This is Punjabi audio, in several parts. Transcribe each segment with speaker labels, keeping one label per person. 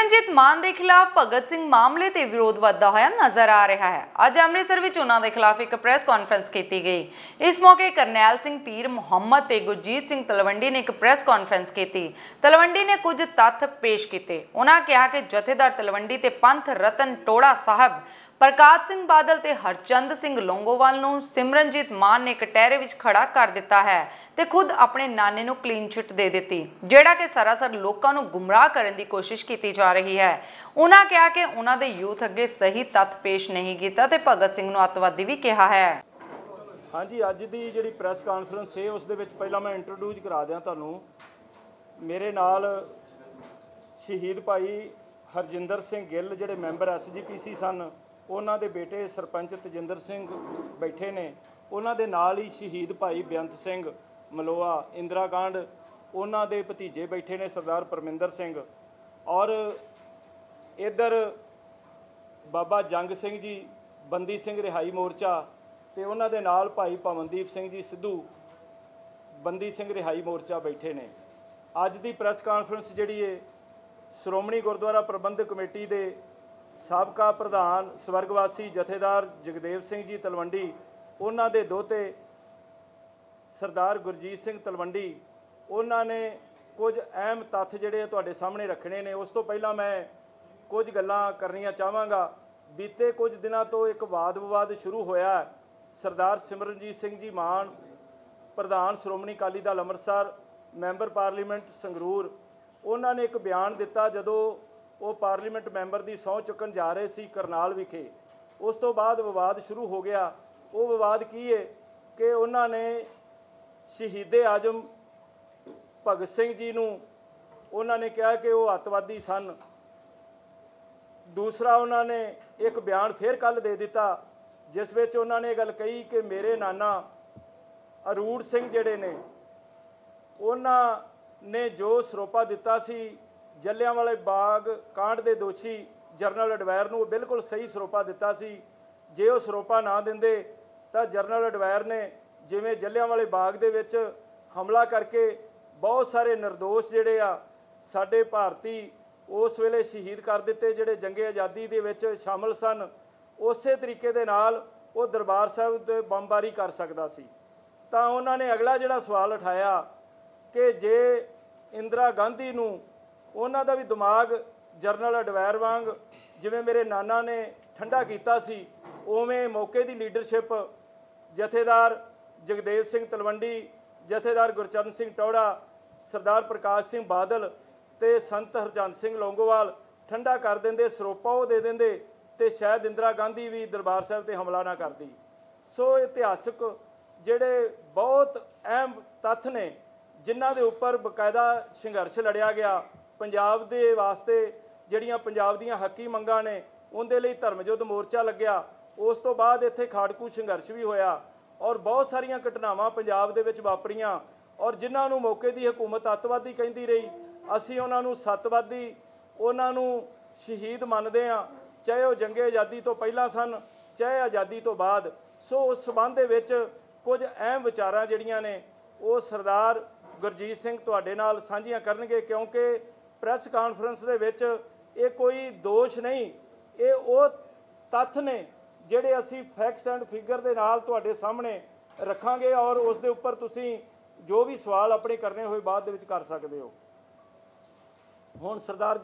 Speaker 1: सिमरनजीत मान के खिलाफ भगत सिंह मामले ते विरोध वधदा होया नजर आ रहा है। अज अमृतसर विच उन्हां दे खिलाफ एक प्रेस कॉन्फ्रेंस की गई। इस मौके करनैल सिंह पीर मुहम्मद ते गुरजीत सिंह तलवंडी ने एक प्रेस कॉन्फ्रेंस की। तलवंडी ने कुछ तत्थ पेश किए। उन्हां कहा कि जथेदार तलवंडी ते पंथ रतन टोड़ा साहब प्रकाश सिंह बादल ते हरचंद सिंह लोंगोवाल नूं सिमरनजीत मान ने कटहरे विच खड़ा कर दिता है ते खुद अपने नाने नूं क्लीन चिट दे दित्ती, जिहड़ा कि सरासर लोकां नूं गुमराह करन दी कोशिश की जा रही है। उन्हां कहा कि उन्हां दे यूथ अगे सही तत्थ पेश नहीं कीता ते भगत सिंह नूं अतवादी भी कहा है।
Speaker 2: हाँ जी, अज की जिहड़ी प्रैस कॉन्फ्रेंस है उस दे विच पहला मैं इंट्रोड्यूस करा दियां तुहानूं। मेरे नाल शहीद भाई हरजिंदर सिंह गिल जिहड़े मैंबर SGPC सन, उन्हां दे बेटे सरपंच तजिंदर सिंह बैठे ने। उन्हां दे नाल ही शहीद भाई बेअंत सिंह मलोआ इंदिरा कांड, उन्हां दे भतीजे बैठे ने सरदार परमिंदर सिंह, और इधर बाबा जंग सिंह जी बंदी सिंह रिहाई मोर्चा, ते उन्हां दे नाल भाई पवनदीप सिंह जी सिद्धू बंदी सिंह रिहाई मोर्चा बैठे ने। अज दी प्रैस कॉन्फ्रेंस जिहड़ी है श्रोमणी गुरुद्वारा प्रबंधक कमेटी दे साबका प्रधान स्वर्गवासी जथेदार जगदेव सिंह जी तलवंडी, उन्हां दे दोते सरदार गुरजीत सिंह तलवंडी, उन्होंने कुछ अहम तत्थ जिहड़े तुहाडे सामने रखने ने। उस तो पहला मैं कुछ गल्लां करनियां चाहांगा। बीते कुछ दिनों तो एक वाद विवाद शुरू होया। सरदार सिमरनजीत सिंह जी मान प्रधान श्रोमणी अकाली दल अमृतसर, मैंबर पार्लीमेंट संगरूर, उन्होंने एक बयान दिता जदों वो पार्लीमेंट मैंबर की सहुं चुकन जा रहे सी करनाल विखे। उस तो बाद विवाद शुरू हो गया। वो विवाद की है कि उन्होंने शहीदे आजम भगत सिंह जी नूं उन्होंने कहा कि वो अतवादी सन। दूसरा उन्होंने एक बयान फिर कल दे दिता जिस विच उन्होंने गल कही कि मेरे नाना अरूड़ सिंह जिहड़े ने उन्होंने जो सरोपा दिता सी जलियांवाले बाग कांड के दोषी जनरल अडवायर नूं बिल्कुल सही सरोपा दिता सी। जे वो सरोपा ना दिंदे तां जनरल अडवायर ने जिवें जलियांवाले बाग दे विच हमला करके बहुत सारे निर्दोष जिहड़े आ साडे भारती उस वेले शहीद कर दिते जिहड़े जंगे आज़ादी दे विच शामिल सन। उस तरीके दे नाल वो दरबार साहिब ते बमबारी कर सकदा सी। तां उन्होंने अगला जिहड़ा सवाल उठाया कि जे इंदिरा गांधी नूं उन्हां दा भी दिमाग जनरल अडवायर वांग जिवें मेरे नाना ने ठंडा कीता सी, उवें मौके की लीडरशिप जथेदार जगदेव सिंह तलवंडी, जथेदार गुरचरण सिंह टौड़ा, सरदार प्रकाश सिंह बादल ते संत हरचंद सिंह लोंगोवाल ठंडा कर देंदे, सरोपा वो दे देंदे ते शायद इंदिरा गांधी भी दरबार साहिब ते हमला ना करती। सो इतिहासक जिहड़े बहुत अहम तत्थ ने जिन्हां दे उपर बकायदा संघर्ष लड़िया गया। पंजाब दे वास्ते जिहड़ियां पंजाब दीयां हकी मंगां ने उहदे लई धर्म युद्ध मोर्चा लग्या। उस तो बाद इत्थे खाड़कू संघर्ष भी होया और बहुत सारियां घटनावां पंजाब दे विच वापरियां और जिन्हां नूं मौके दी हुकूमत अतवादी कहंदी रही, असीं उहनां नूं सतवादी उहनां नूं शहीद मनदे हां, चाहे वो जंगे आज़ादी तो पहलां सन चाहे आज़ादी तो बाद। सो उस संबंध दे विच कुछ अहम विचारां जिहड़ियां ने वो सरदार गुरजीत सिंह तुहाडे नाल साझीआं करनगे, क्योंकि प्रैस कॉन्फ्रेंस दे विच ये कोई दोष नहीं, ये वो तत्थ ने जिहड़े असीं फैक्ट्स एंड फिगर दे नाल तुहाडे सामने रखांगे और उस दे उपर तुसीं जो भी सवाल अपने करने होए बाद दे विच कर सकदे हो। हुण सरदार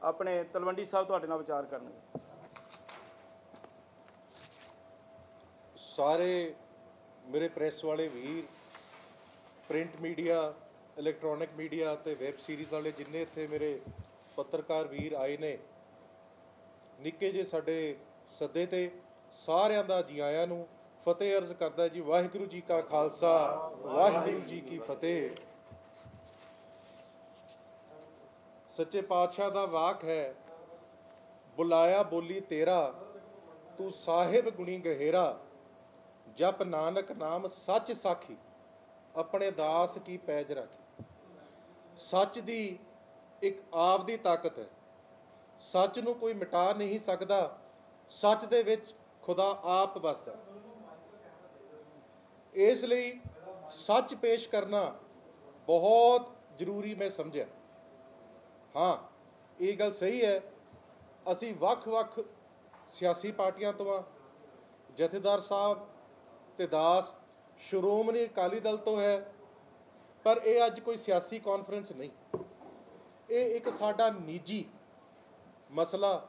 Speaker 2: अपने तलवंडी साहब तुहाडे नाल विचार करनगे।
Speaker 3: सारे मेरे प्रेस वाले वीर, प्रिंट मीडिया, इलैक्ट्रॉनिक मीडिया ते वैब सीरीज़ वाले जिन्ने इत्थे मेरे पत्रकार वीर आए ने, निक्के जे साडे सदे ते सारिआं दा जी आयां नूं फतेह अर्ज करदा जी। वाहिगुरू जी का खालसा, वाहिगुरू जी की फतेह। सच्चे पातशाह दा वाक है, बुलाया बोली तेरा तू साहिब गुणी गहेरा, जप नानक नाम सच साखी अपने दास की पैज राखी। सच दी एक आप दी ताकत है, सच नूं कोई मिटा नहीं सकदा, सच दे विच खुदा आप वसदा। इसलिए सच पेश करना बहुत जरूरी मैं समझा। हाँ, ਇਹ ਗੱਲ ਸਹੀ ਹੈ, ਅਸੀਂ ਵੱਖ-ਵੱਖ ਸਿਆਸੀ ਪਾਰਟੀਆਂ ਤੋਂ ਆ। ਜਥੇਦਾਰ ਸਾਹਿਬ ਤੇ ਦਾਸ ਸ਼੍ਰੋਮਣੀ ਅਕਾਲੀ ਦਲ ਤੋਂ ਹੈ, ਪਰ ਇਹ ਅੱਜ ਕੋਈ ਸਿਆਸੀ ਕਾਨਫਰੰਸ ਨਹੀਂ। ਇਹ ਇੱਕ ਸਾਡਾ ਨਿੱਜੀ ਮਸਲਾ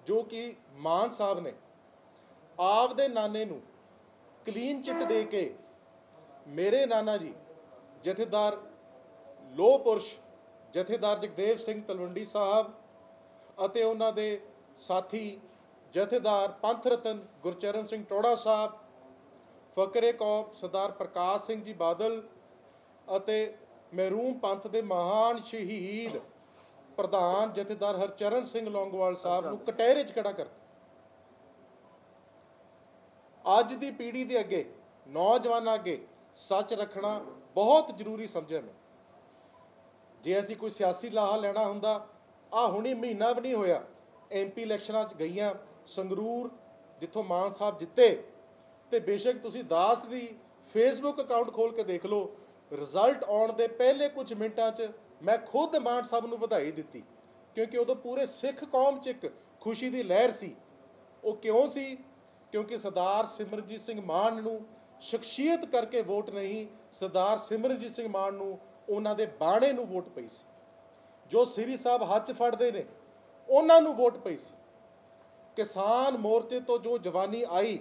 Speaker 3: ਜੋ ਕਿ ਮਾਨ ਸਾਹਿਬ ਨੇ ਆਪਦੇ ਨਾਨੇ ਨੂੰ ਕਲੀਨ ਚਿੱਟ ਦੇ ਕੇ ਮੇਰੇ ਨਾਨਾ ਜੀ ਜਥੇਦਾਰ ਲੋਹ ਪੁਰਸ਼ ਜਥੇਦਾਰ ਜਗਦੇਵ ਸਿੰਘ ਤਲਵੰਡੀ ਸਾਹਿਬ ਅਤੇ ਉਹਨਾਂ ਦੇ ਸਾਥੀ ਜਥੇਦਾਰ ਪੰਥ ਰਤਨ ਗੁਰਚਰਨ ਸਿੰਘ ਟੋੜਾ ਸਾਹਿਬ, ਫਕਰੇ ਕੌਮ ਸਰਦਾਰ ਪ੍ਰਕਾਸ਼ ਸਿੰਘ ਜੀ ਬਾਦਲ ਅਤੇ ਮਹਿਰੂਮ ਪੰਥ ਦੇ ਮਹਾਨ ਸ਼ਹੀਦ ਪ੍ਰਧਾਨ ਜਥੇਦਾਰ ਹਰਚਰਨ ਸਿੰਘ ਲੌਂਗੋਵਾਲ ਸਾਹਿਬ ਨੂੰ ਕਟਹਿਰੇ 'ਚ ਖੜਾ ਕਰਤਾ। ਅੱਜ ਦੀ ਪੀੜ੍ਹੀ ਦੇ ਅੱਗੇ, ਨੌਜਵਾਨਾਂ ਅੱਗੇ ਸੱਚ ਰੱਖਣਾ ਬਹੁਤ ਜ਼ਰੂਰੀ ਸਮਝਿਆ ਮੈਂ। ਜੇ ਅਸੀਂ ਕੋਈ ਸਿਆਸੀ ਲਾਹਾ ਲੈਣਾ ਹੁੰਦਾ, ਹੁਣੀ ਮਹੀਨਾ ਵੀ ਨਹੀਂ ਹੋਇਆ MP ਇਲੈਕਸ਼ਨਾਂ 'ਚ ਗਈਆਂ ਸੰਗਰੂਰ, ਜਿੱਥੋਂ ਮਾਨ ਸਾਹਿਬ ਜਿੱਤੇ, ਤੇ ਬੇਸ਼ੱਕ ਤੁਸੀਂ ਦਾਸ ਦੀ ਫੇਸਬੁੱਕ ਅਕਾਊਂਟ ਖੋਲ ਕੇ ਦੇਖ ਲਓ, ਰਿਜ਼ਲਟ ਆਉਣ ਦੇ ਪਹਿਲੇ ਕੁਝ ਮਿੰਟਾਂ 'ਚ ਮੈਂ ਖੁਦ ਮਾਨ ਸਾਹਿਬ ਨੂੰ ਵਧਾਈ ਦਿੱਤੀ, ਕਿਉਂਕਿ ਉਦੋਂ ਪੂਰੇ ਸਿੱਖ ਕੌਮ 'ਚ ਇੱਕ ਖੁਸ਼ੀ ਦੀ ਲਹਿਰ ਸੀ। ਉਹ ਕਿਉਂ ਸੀ? ਕਿਉਂਕਿ ਸਰਦਾਰ ਸਿਮਰਨਜੀਤ ਸਿੰਘ ਮਾਨ ਨੂੰ ਸ਼ਖਸੀਅਤ ਕਰਕੇ ਵੋਟ ਨਹੀਂ, ਸਰਦਾਰ ਸਿਮਰਨਜੀਤ ਸਿੰਘ ਮਾਨ ਨੂੰ ਉਹਨਾਂ ਦੇ ਬਾਣੇ ਨੂੰ ਵੋਟ ਪਈ ਸੀ। ਜੋ ਸ੍ਰੀ ਸਾਹਿਬ ਹੱਥ 'ਚ ਫੜਦੇ ਨੇ ਉਹਨਾਂ ਨੂੰ ਵੋਟ ਪਈ ਸੀ। ਕਿਸਾਨ ਮੋਰਚੇ ਤੋਂ ਜੋ ਜਵਾਨੀ ਆਈ,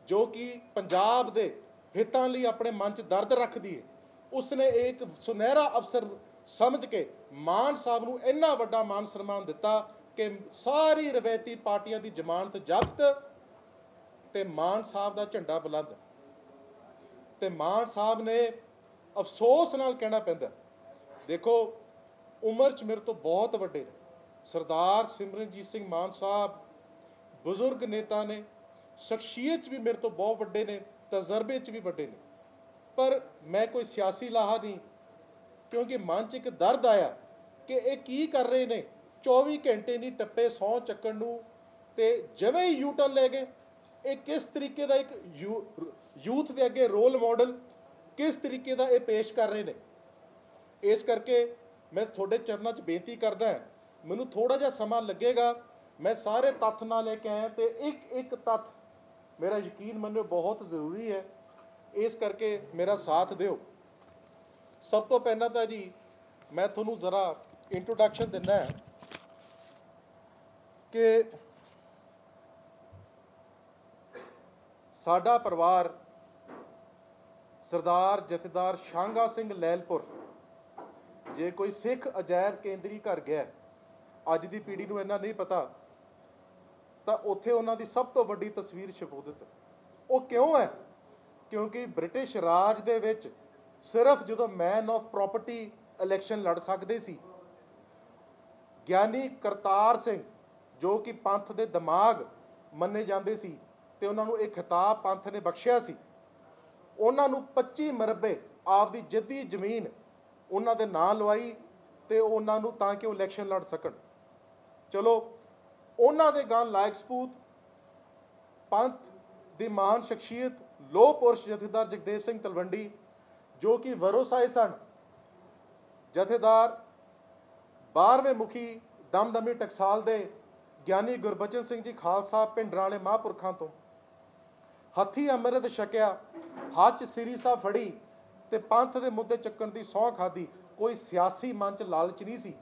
Speaker 3: ਜੋ ਕਿ ਪੰਜਾਬ ਦੇ ਹਿੱਤਾਂ ਲਈ ਆਪਣੇ ਮਨ 'ਚ ਦਰਦ ਰੱਖਦੀ ਹੈ, ਉਸਨੇ ਇੱਕ ਸੁਨਹਿਰਾ ਅਵਸਰ ਸਮਝ ਕੇ ਮਾਨ ਸਾਹਿਬ ਨੂੰ ਇੰਨਾ ਵੱਡਾ ਮਾਨ ਸਨਮਾਨ ਦਿੱਤਾ ਕਿ ਸਾਰੀ ਰਵਾਇਤੀ ਪਾਰਟੀਆਂ ਦੀ ਜ਼ਮਾਨਤ ਜ਼ਬਤ ਤੇ ਮਾਨ ਸਾਹਿਬ ਦਾ ਝੰਡਾ ਬੁਲੰਦ। ਤੇ ਮਾਨ ਸਾਹਿਬ ਨੇ ਅਫਸੋਸ ਨਾਲ ਕਹਿਣਾ ਪੈਂਦਾ, ਦੇਖੋ ਉਮਰ 'ਚ ਮੇਰੇ ਤੋਂ ਬਹੁਤ ਵੱਡੇ ਨੇ ਸਰਦਾਰ ਸਿਮਰਨਜੀਤ ਸਿੰਘ ਮਾਨ ਸਾਹਿਬ, ਬਜ਼ੁਰਗ ਨੇਤਾ ਨੇ, ਸ਼ਖਸੀਅਤ 'ਚ ਵੀ ਮੇਰੇ ਤੋਂ ਬਹੁਤ ਵੱਡੇ ਨੇ, ਤਜਰਬੇ 'ਚ ਵੀ ਵੱਡੇ ਨੇ, ਪਰ ਮੈਂ ਕੋਈ ਸਿਆਸੀ ਲਾਹਾ ਨਹੀਂ। ਕਿਉਂਕਿ ਮਨ 'ਚ ਇੱਕ ਦਰਦ ਆਇਆ ਕਿ ਇਹ ਕੀ ਕਰ ਰਹੇ ਨੇ, 24 ਘੰਟੇ ਨਹੀਂ ਟੱਪੇ ਸਹੁੰ ਚੱਕਣ ਨੂੰ, ਤੇ ਜਿਵੇਂ ਹੀ ਯੂਟਰਨ ਲੈ ਗਏ। ਇਹ ਕਿਸ ਤਰੀਕੇ ਦਾ ਇੱਕ ਯੂਥ ਦੇ ਅੱਗੇ ਰੋਲ ਮਾਡਲ ਕਿਸ ਤਰੀਕੇ ਦਾ ਇਹ ਪੇਸ਼ ਕਰ ਰਹੇ ਨੇ। ਇਸ ਕਰਕੇ ਮੈਂ ਤੁਹਾਡੇ ਚਰਨਾਂ 'ਚ ਬੇਨਤੀ ਕਰਦਾ, ਮੈਨੂੰ ਥੋੜਾ ਜਿਹਾ ਸਮਾਂ ਲੱਗੇਗਾ, ਮੈਂ ਸਾਰੇ ਤੱਥ ਨਾਲ ਲੈ ਕੇ ਆਇਆ, ਤੇ ਇੱਕ ਇੱਕ ਤੱਥ ਮੇਰਾ ਯਕੀਨ ਮੰਨਿਓ ਬਹੁਤ ਜ਼ਰੂਰੀ ਹੈ, ਇਸ ਕਰਕੇ ਮੇਰਾ ਸਾਥ ਦਿਓ। ਸਭ ਤੋਂ ਪਹਿਲਾਂ ਤਾਂ ਜੀ ਮੈਂ ਤੁਹਾਨੂੰ ਜ਼ਰਾ ਇੰਟਰੋਡਕਸ਼ਨ ਦਿੰਦਾ ਹੈ ਕਿ ਸਾਡਾ ਪਰਿਵਾਰ ਸਰਦਾਰ ਜਥੇਦਾਰ ਸ਼ਾਂਗਾ ਸਿੰਘ ਲੈਲਪੁਰ, ਜੇ ਕੋਈ ਸਿੱਖ ਅਜਾਇਬ ਕੇਂਦਰੀ ਘਰ ਗਿਆ, ਅੱਜ ਦੀ ਪੀੜ੍ਹੀ ਨੂੰ ਇੰਨਾ ਨਹੀਂ ਪਤਾ, ਤਾਂ ਉੱਥੇ ਉਹਨਾਂ ਦੀ ਸਭ ਤੋਂ ਵੱਡੀ ਤਸਵੀਰ ਸ਼ਕੂਦਤ। ਉਹ ਕਿਉਂ ਹੈ? ਕਿਉਂਕਿ ਬ੍ਰਿਟਿਸ਼ ਰਾਜ ਦੇ ਵਿੱਚ ਸਿਰਫ ਜਦੋਂ ਮੈਨ ਆਫ ਪ੍ਰੋਪਰਟੀ ਇਲੈਕਸ਼ਨ ਲੜ ਸਕਦੇ ਸੀ, ਗਿਆਨੀ ਕਰਤਾਰ ਸਿੰਘ ਜੋ ਕਿ ਪੰਥ ਦੇ ਦਿਮਾਗ ਮੰਨੇ ਜਾਂਦੇ ਸੀ, ਤੇ ਉਹਨਾਂ ਨੂੰ ਇਹ ਖਿਤਾਬ ਪੰਥ ਨੇ ਬਖਸ਼ਿਆ ਸੀ, ਉਹਨਾਂ ਨੂੰ 25 ਮਰਬੇ ਆਪਦੀ ਜੱਦੀ ਜ਼ਮੀਨ ਉਹਨਾਂ ਦੇ ਨਾਂ ਲਵਾਈ, ਤੇ ਉਹਨਾਂ ਨੂੰ ਤਾਂ ਕਿ ਉਹ ਇਲੈਕਸ਼ਨ ਲੜ ਸਕਣ। ਚਲੋ ਉਹਨਾਂ ਦੇ ਗਾਨ ਲਾਇਕ ਸਪੂਤ ਪੰਥ ਦੀ ਮਹਾਨ ਸ਼ਖਸੀਅਤ ਲੋਹ ਪੁਰਸ਼ ਜਥੇਦਾਰ ਜਗਦੇਵ ਸਿੰਘ ਤਲਵੰਡੀ, ਜੋ ਕਿ ਵਰੋਸਾਏ ਸਨ, ਜਥੇਦਾਰ 12ਵੇਂ ਮੁਖੀ ਦਮਦਮੀ ਟਕਸਾਲ ਦੇ ਗਿਆਨੀ ਗੁਰਬਚਨ ਸਿੰਘ ਜੀ ਖਾਲਸਾ ਪਿੰਡਰਾਂ ਵਾਲੇ ਮਹਾਂਪੁਰਖਾਂ ਤੋਂ ਹੱਥੀ ਅੰਮ੍ਰਿਤ ਛਕਿਆ, ਹੱਥ 'ਚ ਸ੍ਰੀ ਸਾਹਿਬ ਫੜੀ ਤੇ ਪੰਥ ਦੇ ਮੁੱਦੇ ਚੱਕਣ ਦੀ ਸਹੁੰ ਖਾਧੀ। ਕੋਈ ਸਿਆਸੀ ਮਨ 'ਚ ਲਾਲਚ ਨਹੀਂ ਸੀ।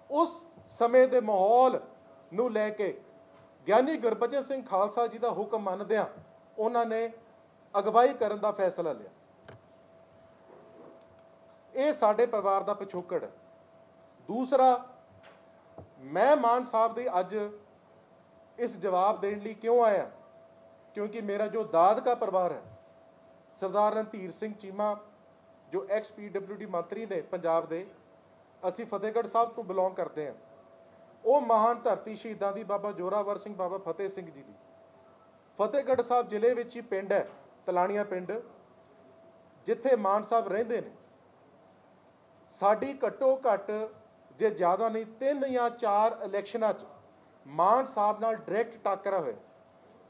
Speaker 3: ਉਸ ਸਮੇਂ ਦੇ ਮਾਹੌਲ ਨੂੰ ਲੈ ਕੇ ਗਿਆਨੀ ਗੁਰਬਚਨ ਸਿੰਘ ਖਾਲਸਾ ਜੀ ਦਾ ਹੁਕਮ ਮੰਨਦਿਆਂ ਉਹਨਾਂ ਨੇ ਅਗਵਾਈ ਕਰਨ ਦਾ ਫੈਸਲਾ ਲਿਆ। ਇਹ ਸਾਡੇ ਪਰਿਵਾਰ ਦਾ ਪਿਛੋਕੜ ਹੈ। ਦੂਸਰਾ, ਮੈਂ ਮਾਨ ਸਾਹਿਬ ਦੀ ਅੱਜ ਇਸ ਜਵਾਬ ਦੇਣ ਲਈ ਕਿਉਂ ਆਇਆ? ਕਿਉਂਕਿ ਮੇਰਾ ਜੋ ਦਾਦਕਾ ਪਰਿਵਾਰ ਹੈ, ਸਰਦਾਰ ਰਣਧੀਰ ਸਿੰਘ ਚੀਮਾ ਜੋ XPWD ਮੰਤਰੀ ਨੇ ਪੰਜਾਬ ਦੇ, ਅਸੀਂ ਫਤਿਹਗੜ੍ਹ ਸਾਹਿਬ ਤੋਂ ਬਿਲੋਂਗ ਕਰਦੇ ਹਾਂ। ਉਹ ਮਹਾਨ ਧਰਤੀ ਸ਼ਹੀਦਾਂ ਦੀ ਬਾਬਾ ਜੋਰਾਵਰ ਸਿੰਘ, ਬਾਬਾ ਫਤਿਹ ਸਿੰਘ ਜੀ ਦੀ ਫਤਿਹਗੜ੍ਹ ਸਾਹਿਬ ਜ਼ਿਲ੍ਹੇ ਵਿੱਚ ਹੀ ਪਿੰਡ ਹੈ ਤਲਾਣੀਆਂ ਪਿੰਡ, ਜਿੱਥੇ ਮਾਨ ਸਾਹਿਬ ਰਹਿੰਦੇ ਨੇ। ਸਾਡੀ ਘੱਟੋ ਘੱਟ ਜੇ ਜ਼ਿਆਦਾ ਨਹੀਂ 3 ਜਾਂ 4 ਇਲੈਕਸ਼ਨਾਂ 'ਚ ਮਾਨ ਸਾਹਿਬ ਨਾਲ ਡਾਇਰੈਕਟ ਟੱਕਰਾ ਹੋਇਆ।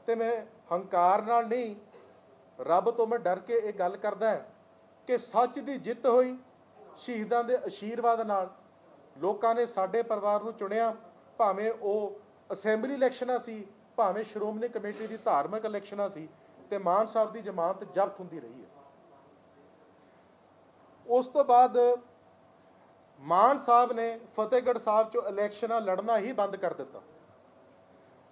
Speaker 3: ਤੇ ਮੈਂ ਹੰਕਾਰ ਨਾਲ ਨਹੀਂ, ਰੱਬ ਤੋਂ ਮੈਂ ਡਰ ਕੇ ਇਹ ਗੱਲ ਕਰਦਾ ਕਿ ਸੱਚ ਦੀ ਜਿੱਤ ਹੋਈ ਸ਼ਹੀਦਾਂ ਦੇ ਆਸ਼ੀਰਵਾਦ ਨਾਲ, ਲੋਕਾਂ ਨੇ ਸਾਡੇ ਪਰਿਵਾਰ ਨੂੰ ਚੁਣਿਆ, ਭਾਵੇਂ ਉਹ ਅਸੈਂਬਲੀ ਇਲੈਕਸ਼ਨਾਂ ਸੀ, ਭਾਵੇਂ ਸ਼੍ਰੋਮਣੀ ਕਮੇਟੀ ਦੀ ਧਾਰਮਿਕ ਇਲੈਕਸ਼ਨਾਂ ਸੀ, ਤੇ ਮਾਨ ਸਾਹਿਬ ਦੀ ਜ਼ਮਾਨਤ ਜ਼ਬਤ ਹੁੰਦੀ ਰਹੀ ਹੈ। ਉਸ ਤੋਂ ਬਾਅਦ ਮਾਨ ਸਾਹਿਬ ਨੇ ਫਤਿਹਗੜ੍ਹ ਸਾਹਿਬ 'ਚੋਂ ਇਲੈਕਸ਼ਨਾਂ ਲੜਨਾ ਹੀ ਬੰਦ ਕਰ ਦਿੱਤਾ।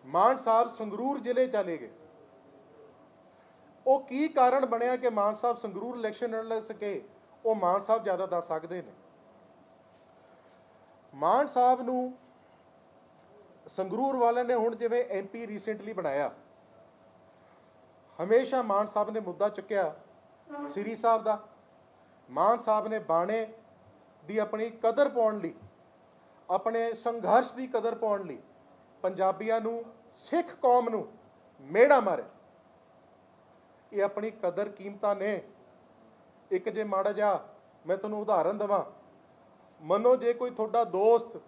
Speaker 3: ਮਾਨ ਸਾਹਿਬ ਸੰਗਰੂਰ ਜ਼ਿਲ੍ਹੇ ਚਲੇ ਗਏ। ਉਹ ਕੀ ਕਾਰਨ ਬਣਿਆ ਕਿ ਮਾਨ ਸਾਹਿਬ ਸੰਗਰੂਰ ਇਲੈਕਸ਼ਨ ਲੜ ਲੈ ਸਕੇ, ਉਹ ਮਾਨ ਸਾਹਿਬ ਜ਼ਿਆਦਾ ਦੱਸ ਸਕਦੇ ਨੇ। ਮਾਨ ਸਾਹਿਬ ਨੂੰ ਸੰਗਰੂਰ ਵਾਲਿਆਂ ਨੇ ਹੁਣ ਜਿਵੇਂ MP ਰੀਸੈਂਟਲੀ ਬਣਾਇਆ, ਹਮੇਸ਼ਾ ਮਾਨ ਸਾਹਿਬ ਨੇ ਮੁੱਦਾ ਚੁੱਕਿਆ ਸ੍ਰੀ ਸਾਹਿਬ ਦਾ। ਮਾਨ ਸਾਹਿਬ ਨੇ ਬਾਣੇ ਦੀ ਆਪਣੀ ਕਦਰ ਪਾਉਣ ਲਈ, ਆਪਣੇ ਸੰਘਰਸ਼ ਦੀ ਕਦਰ ਪਾਉਣ ਲਈ ਪੰਜਾਬੀਆਂ ਨੂੰ, ਸਿੱਖ ਕੌਮ ਨੂੰ ਮਿਹਣਾ ਮਾਰਿਆ। ਇਹ ਆਪਣੀ ਕਦਰ ਕੀਮਤਾਂ ਨੇ। ਇੱਕ ਜੇ ਮਾੜਾ ਜਿਹਾ ਮੈਂ ਤੁਹਾਨੂੰ ਉਦਾਹਰਨ ਦੇਵਾਂ, ਮੰਨੋ ਜੇ ਕੋਈ ਤੁਹਾਡਾ ਦੋਸਤ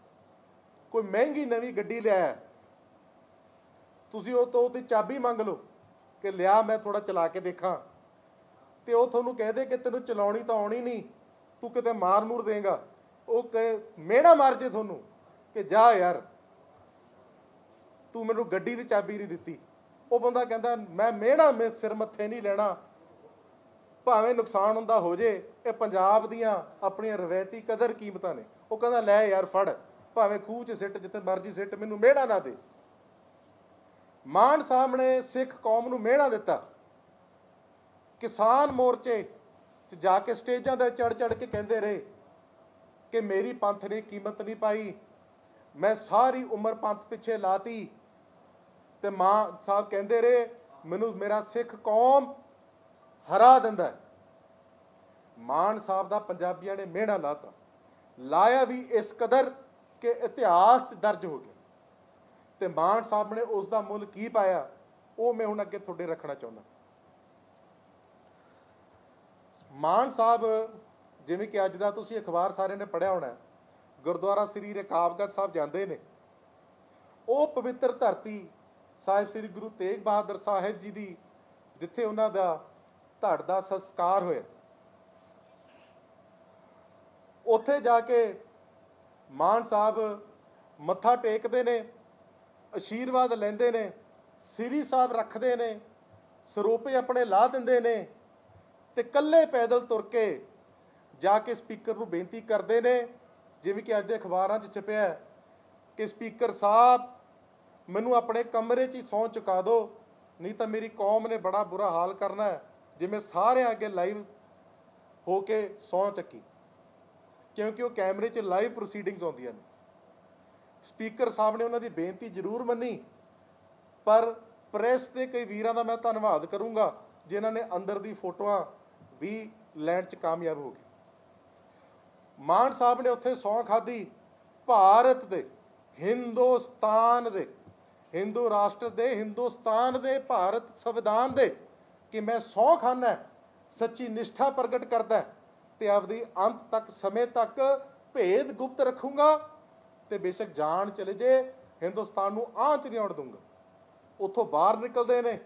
Speaker 3: ਕੋਈ ਮਹਿੰਗੀ ਨਵੀਂ ਗੱਡੀ ਲਿਆਇਆ, ਤੁਸੀਂ ਉਹ ਤੋਂ ਉਹਦੀ ਚਾਬੀ ਮੰਗ ਲਓ ਕਿ ਲਿਆ ਮੈਂ ਥੋੜਾ ਚਲਾ ਕੇ ਦੇਖਾਂ, ਤੇ ਉਹ ਤੁਹਾਨੂੰ ਕਹਿ ਦੇ ਕਿ ਤੈਨੂੰ ਚਲਾਉਣੀ ਤਾਂ ਆਉਣੀ ਨਹੀਂ, ਤੂੰ ਕਿਤੇ ਮਾਰ ਮੂਰ ਦੇਗਾ, ਉਹ ਕਹੇ ਮਿਹਣਾ ਮਾਰ ਜੇ ਤੁਹਾਨੂੰ ਕਿ ਜਾ ਯਾਰ ਤੂੰ ਮੈਨੂੰ ਗੱਡੀ ਦੀ ਚਾਬੀ ਨਹੀਂ ਦਿੱਤੀ, ਉਹ ਬੰਦਾ ਕਹਿੰਦਾ ਮੈਂ ਮਿਹਣਾ ਮੈਂ ਸਿਰ ਮੱਥੇ ਨਹੀਂ ਲੈਣਾ, ਭਾਵੇਂ ਨੁਕਸਾਨ ਹੁੰਦਾ ਹੋ ਜੇ। ਇਹ ਪੰਜਾਬ ਦੀਆਂ ਆਪਣੀਆਂ ਰਵਾਇਤੀ ਕਦਰ ਕੀਮਤਾਂ ਨੇ। ਉਹ ਕਹਿੰਦਾ ਲੈ ਯਾਰ ਫੜ, ਭਾਵੇਂ ਖੂਹ 'ਚ ਸਿੱਟ, ਜਿੱਥੇ ਮਰਜ਼ੀ ਸਿੱਟ, ਮੈਨੂੰ ਮਿਹਣਾ ਨਾ ਦੇ। ਮਾਨ ਸਾਹਿਬ ਨੇ ਸਿੱਖ ਕੌਮ ਨੂੰ ਮਿਹਣਾ ਦਿੱਤਾ। ਕਿਸਾਨ ਮੋਰਚੇ 'ਚ ਜਾ ਕੇ ਸਟੇਜਾਂ 'ਤੇ ਚੜ੍ਹ ਕੇ ਕਹਿੰਦੇ ਰਹੇ ਕਿ ਮੇਰੀ ਪੰਥ ਨੇ ਕੀਮਤ ਨਹੀਂ ਪਾਈ, ਮੈਂ ਸਾਰੀ ਉਮਰ ਪੰਥ ਪਿੱਛੇ ਲਾਤੀ। ਤੇ ਮਾਨ ਸਾਹਿਬ ਕਹਿੰਦੇ ਰਹੇ ਮੈਨੂੰ ਮੇਰਾ ਸਿੱਖ ਕੌਮ ਹਰਾ ਦਿੰਦਾ। ਮਾਨ ਸਾਹਿਬ ਦਾ ਪੰਜਾਬੀਆਂ ਨੇ ਮਿਹਣਾ ਲਾਤਾ, ਲਾਇਆ ਵੀ ਇਸ ਕਦਰ ਕਿ ਇਤਿਹਾਸ 'ਚ ਦਰਜ ਹੋ ਗਿਆ। ਤੇ ਮਾਨ ਸਾਹਿਬ ਨੇ ਉਸ ਦਾ ਮੁੱਲ ਕੀ ਪਾਇਆ, ਉਹ ਮੈਂ ਹੁਣ ਅੱਗੇ ਤੁਹਾਡੇ ਰੱਖਣਾ ਚਾਹੁੰਦਾ। ਮਾਨ ਸਾਹਿਬ, ਜਿਵੇਂ ਕਿ ਅੱਜ ਦਾ ਤੁਸੀਂ ਅਖਬਾਰ ਸਾਰਿਆਂ ਨੇ ਪੜ੍ਹਿਆ ਹੋਣਾ, ਗੁਰਦੁਆਰਾ ਸ੍ਰੀ ਰਕਾਬਗੰਜ ਸਾਹਿਬ ਜਾਂਦੇ ਨੇ। ਉਹ ਪਵਿੱਤਰ ਧਰਤੀ ਸਾਹਿਬ ਸ੍ਰੀ ਗੁਰੂ ਤੇਗ ਬਹਾਦਰ ਸਾਹਿਬ ਜੀ ਦੀ, ਜਿੱਥੇ ਉਹਨਾਂ ਦਾ ਧੜ ਦਾ ਸੰਸਕਾਰ ਹੋਇਆ, ਉੱਥੇ ਜਾ ਕੇ ਮਾਨ ਸਾਹਿਬ ਮੱਥਾ ਟੇਕਦੇ ਨੇ, ਆਸ਼ੀਰਵਾਦ ਲੈਂਦੇ ਨੇ, ਸ੍ਰੀ ਸਾਹਿਬ ਰੱਖਦੇ ਨੇ, ਸਰੋਪੇ ਆਪਣੇ ਲਾ ਦਿੰਦੇ ਨੇ, ਤੇ ਇਕੱਲੇ ਪੈਦਲ ਤੁਰ ਕੇ ਜਾ ਕੇ ਸਪੀਕਰ ਨੂੰ ਬੇਨਤੀ ਕਰਦੇ ਨੇ, ਜਿਵੇਂ ਕਿ ਅੱਜ ਦੇ ਅਖਬਾਰਾਂ 'ਚ ਛਪਿਆ ਕਿ ਸਪੀਕਰ ਸਾਹਿਬ ਮੈਨੂੰ ਆਪਣੇ ਕਮਰੇ 'ਚ ਹੀ ਸਹੁੰ ਚੁਕਾ ਦਿਓ, ਨਹੀਂ ਤਾਂ ਮੇਰੀ ਕੌਮ ਨੇ ਬੜਾ ਬੁਰਾ ਹਾਲ ਕਰਨਾ ਹੈ। ਜਿਵੇਂ ਸਾਰਿਆਂ ਅੱਗੇ ਲਾਈਵ ਹੋ ਕੇ ਸਹੁੰ ਚੱਕੀ, ਕਿਉਂਕਿ ਉਹ ਕੈਮਰੇ 'ਚ ਲਾਈਵ ਪ੍ਰੋਸੀਡਿੰਗਸ ਆਉਂਦੀਆਂ ਨੇ। ਸਪੀਕਰ ਸਾਹਿਬ ਨੇ ਉਹਨਾਂ ਦੀ ਬੇਨਤੀ ਜ਼ਰੂਰ ਮੰਨੀ, ਪਰ ਪ੍ਰੈਸ ਦੇ ਕਈ ਵੀਰਾਂ ਦਾ ਮੈਂ ਧੰਨਵਾਦ ਕਰੂੰਗਾ ਜਿਨ੍ਹਾਂ ਨੇ ਅੰਦਰ ਦੀ ਫੋਟੋਆਂ ਵੀ ਲੈਣ 'ਚ ਕਾਮਯਾਬ ਹੋ ਗਏ। ਮਾਨ ਸਾਹਿਬ ਨੇ ਉੱਥੇ ਸਹੁੰ ਖਾਧੀ, ਭਾਰਤ ਦੇ, ਹਿੰਦੁਸਤਾਨ ਦੇ, ਹਿੰਦੂ ਰਾਸ਼ਟਰ ਦੇ, ਹਿੰਦੁਸਤਾਨ ਦੇ, ਭਾਰਤ ਸੰਵਿਧਾਨ ਦੇ, ਕਿ ਮੈਂ ਸਹੁੰ ਖਾਨਾ, ਸੱਚੀ ਨਿਸ਼ਠਾ ਪ੍ਰਗਟ ਕਰਦਾ ਤੇ ਆਪਦੀ ਅੰਤ ਤੱਕ, ਸਮੇਂ ਤੱਕ ਭੇਦ ਗੁਪਤ ਰੱਖੂੰਗਾ, ਤੇ ਬੇਸ਼ੱਕ ਜਾਨ ਚਲੇ ਜੇ ਹਿੰਦੁਸਤਾਨ ਨੂੰ ਆਂਚ ਨਹੀਂ ਆਉਣ ਦੂੰਗਾ। ਉੱਥੋਂ ਬਾਹਰ ਨਿਕਲਦੇ ਨੇ,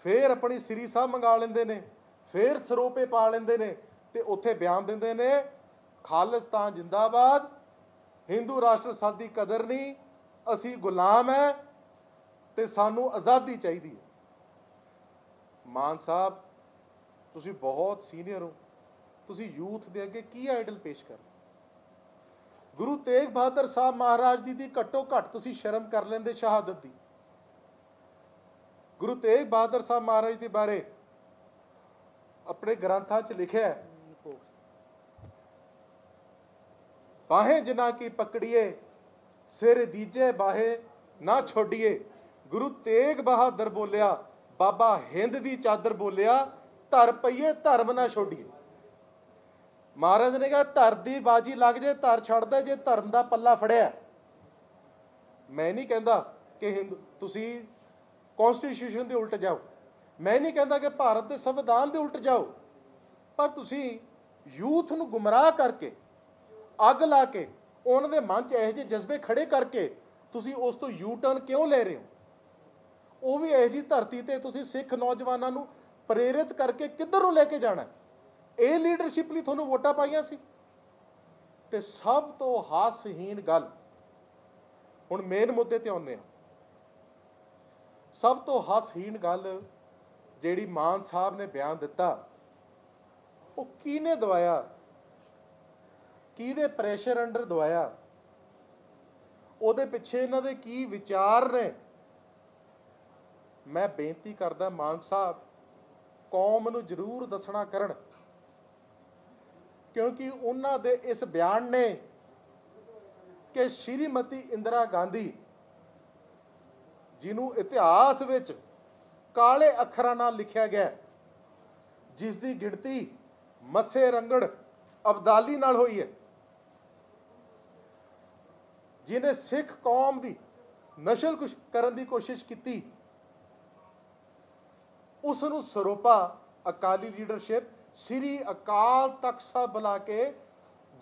Speaker 3: ਫਿਰ ਆਪਣੀ ਸ੍ਰੀ ਸਾਹਿਬ ਮੰਗਾ ਲੈਂਦੇ ਨੇ, ਫਿਰ ਸਰੋਪੇ ਪਾ ਲੈਂਦੇ ਨੇ, ਤੇ ਉੱਥੇ ਬਿਆਨ ਦਿੰਦੇ ਨੇ ਖਾਲਿਸਤਾਨ ਜਿੰਦਾਬਾਦ, ਹਿੰਦੂ ਰਾਸ਼ਟਰ ਸਾਡੀ ਕਦਰ ਨਹੀਂ, ਅਸੀਂ ਗੁਲਾਮ ਹੈ ਤੇ ਸਾਨੂੰ ਆਜ਼ਾਦੀ ਚਾਹੀਦੀ ਹੈ। ਮਾਨ ਸਾਹਿਬ, ਤੁਸੀਂ ਬਹੁਤ ਸੀਨੀਅਰ ਹੋ, ਤੁਸੀਂ ਯੂਥ ਦੇ ਅੱਗੇ ਕੀ ਆਈਡਲ ਪੇਸ਼ ਕਰ? ਗੁਰੂ ਤੇਗ ਬਹਾਦਰ ਸਾਹਿਬ ਮਹਾਰਾਜ ਦੀ ਘੱਟੋ ਘੱਟ ਤੁਸੀਂ ਸ਼ਰਮ ਕਰ ਲੈਂਦੇ ਸ਼ਹਾਦਤ ਦੀ। ਗੁਰੂ ਤੇਗ ਬਹਾਦਰ ਸਾਹਿਬ ਮਹਾਰਾਜ ਦੇ ਬਾਰੇ ਆਪਣੇ ਗ੍ਰੰਥਾਂ 'ਚ ਲਿਖਿਆ ਹੈ, ਬਾਹੇ ਜਿਨ੍ਹਾਂ ਕੀ ਪਕੜੀਏ, ਸਿਰ ਦੀਜੇ ਬਾਹੇ ਨਾ ਛੋਡੀਏ। ਗੁਰੂ ਤੇਗ ਬਹਾਦਰ ਬੋਲਿਆ, ਬਾਬਾ ਹਿੰਦ ਦੀ ਚਾਦਰ ਬੋਲਿਆ, ਧਰ ਪਈਏ ਧਰਮ ਨਾ ਛੋਡੀਏ। ਮਹਾਰਾਜ ਨੇ ਕਿਹਾ ਧਰ ਦੀ ਬਾਜੀ ਲੱਗ ਜੇ ਧਰ ਛੱਡਦਾ ਜੇ ਧਰਮ ਦਾ ਪੱਲਾ ਫੜਿਆ। ਮੈਂ ਨਹੀਂ ਕਹਿੰਦਾ ਕਿ ਤੁਸੀਂ ਕੌਨਸਟੀਟਿਊਸ਼ਨ ਦੇ ਉਲਟ ਜਾਓ, ਮੈਂ ਨਹੀਂ ਕਹਿੰਦਾ ਕਿ ਭਾਰਤ ਦੇ ਸੰਵਿਧਾਨ ਦੇ ਉਲਟ ਜਾਓ, ਪਰ ਤੁਸੀਂ ਯੂਥ ਨੂੰ ਗੁੰਮਰਾਹ ਕਰਕੇ, ਅੱਗ ਲਾ ਕੇ, ਉਹਨਾਂ ਦੇ ਮਨ 'ਚ ਇਹੋ ਜਿਹੇ ਜਜ਼ਬੇ ਖੜੇ ਕਰਕੇ ਤੁਸੀਂ ਉਸ ਤੋਂ ਯੂ ਟਰਨ ਕਿਉਂ ਲੈ ਰਹੇ ਹੋ? ਉਹ ਵੀ ਇਹੋ ਜਿਹੀ ਧਰਤੀ 'ਤੇ ਤੁਸੀਂ ਸਿੱਖ ਨੌਜਵਾਨਾਂ ਨੂੰ ਪ੍ਰੇਰਿਤ ਕਰਕੇ ਕਿੱਧਰ ਨੂੰ ਲੈ ਕੇ ਜਾਣਾ? ਇਹ ਲੀਡਰਸ਼ਿਪ ਲਈ ਤੁਹਾਨੂੰ ਵੋਟਾਂ ਪਾਈਆਂ ਸੀ। ਤੇ ਸਭ ਤੋਂ ਹਾਸਹੀਣ ਗੱਲ, ਹੁਣ ਮੇਨ ਮੁੱਦੇ ਤੇ ਆਉਂਦੇ ਹਾਂ, ਸਭ ਤੋਂ ਹਾਸਹੀਣ ਗੱਲ ਜਿਹੜੀ ਮਾਨ ਸਾਹਿਬ ਨੇ ਬਿਆਨ ਦਿੱਤਾ, ਉਹ ਕਿਹਨੇ ਦਵਾਇਆ, ਕਿਹਦੇ ਪ੍ਰੈਸ਼ਰ ਅੰਡਰ ਦਵਾਇਆ, ਉਹਦੇ ਪਿੱਛੇ ਇਹਨਾਂ ਦੇ ਕੀ ਵਿਚਾਰ ਨੇ। ਮੈਂ ਬੇਨਤੀ ਕਰਦਾ ਮਾਨ ਸਾਹਿਬ ਕੌਮ ਨੂੰ ਜ਼ਰੂਰ ਦੱਸਣਾ ਕਰਨ, ਕਿਉਂਕਿ ਉਹਨਾਂ ਦੇ ਇਸ ਬਿਆਨ ਨੇ ਕਿ ਸ਼੍ਰੀਮਤੀ ਇੰਦਰਾ ਗਾਂਧੀ, ਜਿਹਨੂੰ ਇਤਿਹਾਸ ਵਿੱਚ ਕਾਲੇ ਅੱਖਰਾਂ ਨਾਲ ਲਿਖਿਆ ਗਿਆ, ਜਿਸ ਦੀ ਗਿਣਤੀ ਮੱਸੇ ਰੰਗੜ ਅਬਦਾਲੀ ਨਾਲ ਹੋਈ ਹੈ, ਜਿਹਨੇ ਸਿੱਖ ਕੌਮ ਦੀ ਨਸਲ ਕਰਨ ਦੀ ਕੋਸ਼ਿਸ਼ ਕੀਤੀ, ਉਸ ਨੂੰ ਸਰੋਪਾ ਅਕਾਲੀ ਲੀਡਰਸ਼ਿਪ ਸ੍ਰੀ ਅਕਾਲ ਤਖਤ ਸਾਹਿਬ ਬੁਲਾ ਕੇ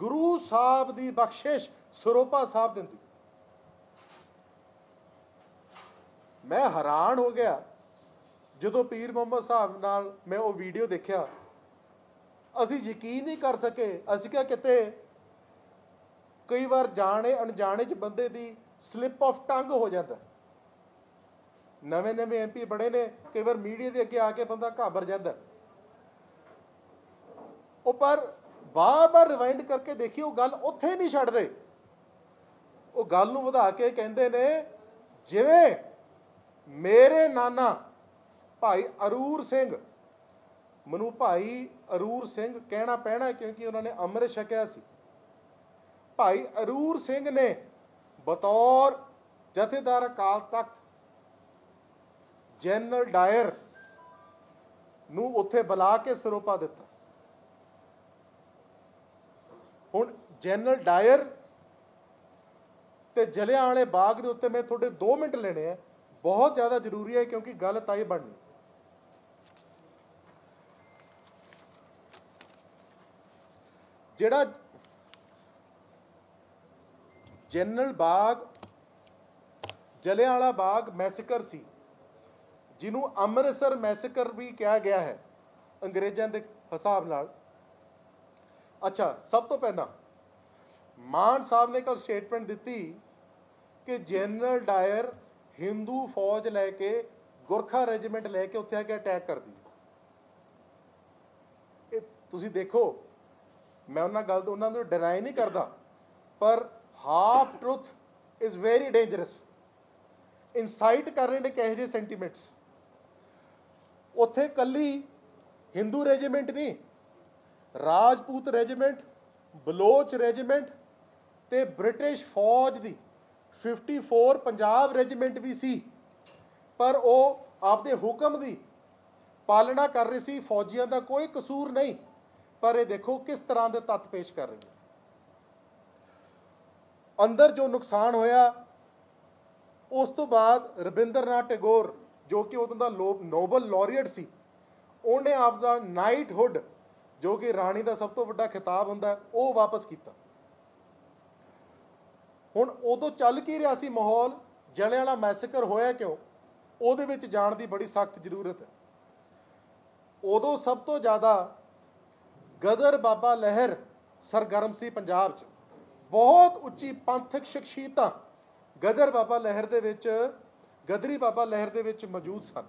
Speaker 3: ਗੁਰੂ ਸਾਹਿਬ ਦੀ ਬਖਸ਼ਿਸ਼ ਸਰੋਪਾ ਸਾਹਿਬ ਦਿੰਦੀ। ਮੈਂ ਹੈਰਾਨ ਹੋ ਗਿਆ ਜਦੋਂ ਪੀਰ ਮੁਹੰਮਦ ਸਾਹਿਬ ਨਾਲ ਮੈਂ ਉਹ ਵੀਡੀਓ ਦੇਖਿਆ। ਅਸੀਂ ਯਕੀਨ ਨਹੀਂ ਕਰ ਸਕੇ। ਅਸੀਂ ਕਿਹਾ ਕਿਤੇ ਕਈ ਵਾਰ ਜਾਣੇ ਅਣਜਾਣੇ 'ਚ ਬੰਦੇ ਦੀ ਸਲਿੱਪ ਆਫ ਟੰਗ ਹੋ ਜਾਂਦਾ। ਨਵੇਂ ਨਵੇਂ MP ਬਣੇ ਨੇ, ਕਈ ਵਾਰ ਮੀਡੀਆ ਦੇ ਅੱਗੇ ਆ ਕੇ ਬੰਦਾ ਘਾਬਰ ਜਾਂਦਾ। ਉਹ ਪਰ ਬਾਰ-ਬਾਰ ਰਿਵਾਈਂਡ ਕਰਕੇ ਦੇਖੀ, ਉਹ ਗੱਲ ਉੱਥੇ ਨਹੀਂ ਛੱਡਦੇ। ਉਹ ਗੱਲ ਨੂੰ ਵਧਾ ਕੇ ਕਹਿੰਦੇ ਨੇ ਜਿਵੇਂ ਮੇਰੇ ਨਾਨਾ ਭਾਈ ਅਰੂਰ ਸਿੰਘ, ਮੈਨੂੰ ਭਾਈ ਅਰੂਰ ਸਿੰਘ ਕਹਿਣਾ ਪੈਣਾ ਕਿਉਂਕਿ ਉਹਨਾਂ ਨੇ ਅੰਮ੍ਰਿਤ ਛਕਿਆ ਸੀ। ਭਾਈ ਅਰੂਰ ਸਿੰਘ ਨੇ ਬਤੌਰ ਜਥੇਦਾਰ ਅਕਾਲ ਤਖਤ ਜਨਰਲ ਡਾਇਰ ਨੂੰ ਉੱਥੇ ਬੁਲਾ ਕੇ ਸਰੋਪਾ ਦਿੱਤਾ। ਹੁਣ ਜਨਰਲ ਡਾਇਰ ਤੇ ਜਲਿਆਂਵਾਲੇ ਬਾਗ ਦੇ ਉੱਤੇ ਮੈਂ ਤੁਹਾਡੇ 2 ਮਿੰਟ ਲੈਣੇ ਆ, ਬਹੁਤ ਜ਼ਿਆਦਾ ਜ਼ਰੂਰੀ ਹੈ ਕਿਉਂਕਿ ਗੱਲ ਤਾਂ ਇਹ ਬਣਨੀ। ਜਿਹੜਾ ਜਨਰਲ ਬਾਗ ਜਲਿਆਂਵਾਲਾ ਬਾਗ ਮੈਸੇਕਰ ਸੀ, ਜਿਹਨੂੰ ਅੰਮ੍ਰਿਤਸਰ ਮੈਸੇਕਰ ਵੀ ਕਿਹਾ ਗਿਆ ਹੈ ਅੰਗਰੇਜ਼ਾਂ ਦੇ ਹਿਸਾਬ ਨਾਲ। ਅੱਛਾ, ਸਭ ਤੋਂ ਪਹਿਲਾਂ ਮਾਨ ਸਾਹਿਬ ਨੇ ਕੱਲ੍ਹ ਸਟੇਟਮੈਂਟ ਦਿੱਤੀ ਕਿ ਜਨਰਲ ਡਾਇਰ ਹਿੰਦੂ ਫੌਜ ਲੈ ਕੇ, ਗੁਰਖਾ ਰੈਜੀਮੈਂਟ ਲੈ ਕੇ ਉੱਥੇ ਆ ਕੇ ਅਟੈਕ ਕਰਦੀ। ਇਹ ਤੁਸੀਂ ਦੇਖੋ, ਮੈਂ ਉਹਨਾਂ ਨੂੰ ਡਿਨਾਈ ਨਹੀਂ ਕਰਦਾ, ਪਰ half truth is very dangerous. Insight ਕਰ ਰਹੇ ਨੇ ਕਿਹੋ ਜਿਹੇ ਸੈਂਟੀਮੈਂਟਸ। ਉੱਥੇ ਕੱਲੀ ਹਿੰਦੂ ਰੈਜੀਮੈਂਟ ਨਹੀਂ, ਰਾਜਪੂਤ ਰੈਜੀਮੈਂਟ, ਬਲੋਚ ਰੈਜੀਮੈਂਟ ਤੇ ਬ੍ਰਿਟਿਸ਼ ਫੌਜ ਦੀ 54 ਪੰਜਾਬ ਰੈਜੀਮੈਂਟ ਵੀ ਸੀ, ਪਰ ਉਹ ਆਪਦੇ ਹੁਕਮ ਦੀ ਪਾਲਣਾ ਕਰ ਰਹੀ ਸੀ। ਫੌਜੀਆਂ ਦਾ ਕੋਈ ਕਸੂਰ ਨਹੀਂ, ਪਰ ਇਹ ਦੇਖੋ ਕਿਸ ਤਰ੍ਹਾਂ ਦੇ ਤੱਤ ਪੇਸ਼ ਕਰ ਰਹੇ ਨੇ। ਅੰਦਰ ਜੋ ਨੁਕਸਾਨ ਹੋਇਆ, ਉਸ ਤੋਂ ਬਾਅਦ ਰਵਿੰਦਰਨਾਥ ਟੈਗੋਰ ਜੋ ਕਿ ਉਦੋਂ ਦਾ ਨੋਬਲ ਲੌਰੀਏਟ ਸੀ, ਉਹਨੇ ਆਪਦਾ ਨਾਈਟਹੁੱਡ ਜੋ ਕਿ ਰਾਣੀ ਦਾ ਸਭ ਤੋਂ ਵੱਡਾ ਖਿਤਾਬ ਹੁੰਦਾ, ਉਹ ਵਾਪਸ ਕੀਤਾ। ਹੁਣ ਉਦੋਂ ਚੱਲ ਕੀ ਰਿਹਾ ਸੀ ਮਾਹੌਲ, ਜਲਿਆਂਵਾਲਾ ਮੈਸੇਕਰ ਹੋਇਆ ਕਿਉਂ, ਉਹਦੇ ਵਿੱਚ ਜਾਣ ਦੀ ਬੜੀ ਸਖਤ ਜ਼ਰੂਰਤ ਹੈ। ਉਦੋਂ ਸਭ ਤੋਂ ਜ਼ਿਆਦਾ ਗਦਰ ਬਾਬਾ ਲਹਿਰ ਸਰਗਰਮ ਸੀ ਪੰਜਾਬ 'ਚ। ਬਹੁਤ ਉੱਚੀ ਪੰਥਕ ਸ਼ਖਸੀਅਤਾਂ ਗਦਰ ਬਾਬਾ ਲਹਿਰ ਦੇ ਵਿੱਚ, ਗਦਰੀ ਬਾਬਾ ਲਹਿਰ ਦੇ ਵਿੱਚ ਮੌਜੂਦ ਸਨ।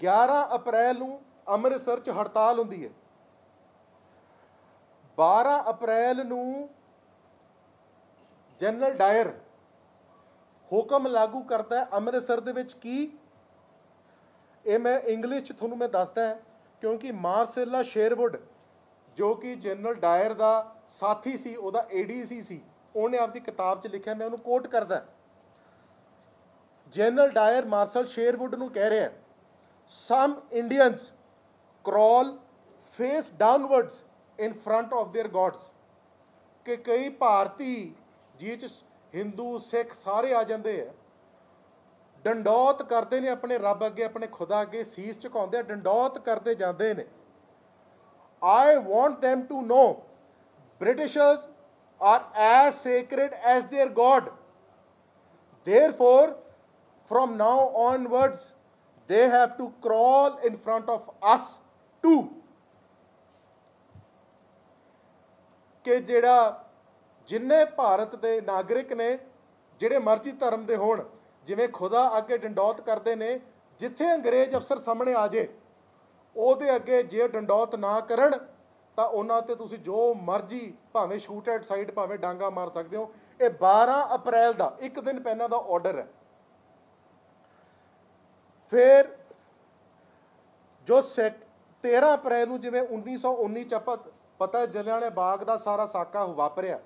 Speaker 3: 11 ਅਪ੍ਰੈਲ ਨੂੰ ਅੰਮ੍ਰਿਤਸਰ 'ਚ ਹੜਤਾਲ ਹੁੰਦੀ ਹੈ। 12 ਅਪ੍ਰੈਲ ਨੂੰ ਜਨਰਲ ਡਾਇਰ ਹੁਕਮ ਲਾਗੂ ਕਰਦਾ ਹੈ ਅੰਮ੍ਰਿਤਸਰ ਦੇ ਵਿੱਚ। ਕੀ ਇਹ ਮੈਂ ਇੰਗਲਿਸ਼ 'ਚ ਤੁਹਾਨੂੰ ਮੈਂ ਦੱਸਦਾ, ਕਿਉਂਕਿ ਮਾਰਸੇਲਾ ਸ਼ੇਰਵੁੱਡ ਜੋ ਕਿ ਜਨਰਲ ਡਾਇਰ ਦਾ ਸਾਥੀ ਸੀ, ਉਹਦਾ ADC ਸੀ, ਉਹਨੇ ਆਪਦੀ ਕਿਤਾਬ 'ਚ ਲਿਖਿਆ, ਮੈਂ ਉਹਨੂੰ ਕੋਟ ਕਰਦਾ। ਜਨਰਲ ਡਾਇਰ ਮਾਰਸ਼ਲ ਸ਼ੇਰਵੁੱਡ ਨੂੰ ਕਹਿ ਰਿਹਾ, some Indians crawl face downwards in front of their gods, ਕਿ ਕਈ ਭਾਰਤੀ ਜਿਹ 'ਚ ਹਿੰਦੂ ਸਿੱਖ ਸਾਰੇ ਆ ਜਾਂਦੇ ਆ, ਡੰਡੌਤ ਕਰਦੇ ਨੇ ਆਪਣੇ ਰੱਬ ਅੱਗੇ, ਆਪਣੇ ਖੁਦਾ ਅੱਗੇ ਸੀਸ ਝੁਕਾਉਂਦੇ ਆ, ਡੰਡੌਤ ਕਰਦੇ ਜਾਂਦੇ ਨੇ। I want them to know Britishers are as sacred as their God. Therefore, from now onwards, they have to crawl in front of us too. कि जिहड़ा जिन्ने भारत के नागरिक ने जिहड़े मर्जी धर्म के होण, जिवें खुदा अगे डंडौत करते हैं, जिथे अंग्रेज अफसर सामने आ जाए ਉਹਦੇ ਅੱਗੇ ਜੇ ਡੰਡੌਤ ਨਾ ਕਰਨ ਤਾਂ ਉਹਨਾਂ ਤੇ ਤੁਸੀਂ ਜੋ ਮਰਜ਼ੀ ਭਾਵੇਂ ਸ਼ੂਟ ਐਟ ਸਾਈਟ ਭਾਵੇਂ ਡਾਂਗਾ ਮਾਰ ਸਕਦੇ ਹੋ। ਇਹ 12 ਅਪ੍ਰੈਲ ਦਾ ਇੱਕ ਦਿਨ ਪਹਿਲਾਂ ਦਾ ਆਰਡਰ ਹੈ। ਫਿਰ ਜੋ 13 ਅਪ੍ਰੈਲ ਨੂੰ ਜਿਵੇਂ 1919 ਚ ਆਪਾਂ ਪਤਾ ਜਲਿਆਂਵਾਲੇ ਬਾਗ ਦਾ ਸਾਰਾ ਸਾਕਾ ਵਾਪਰਿਆ,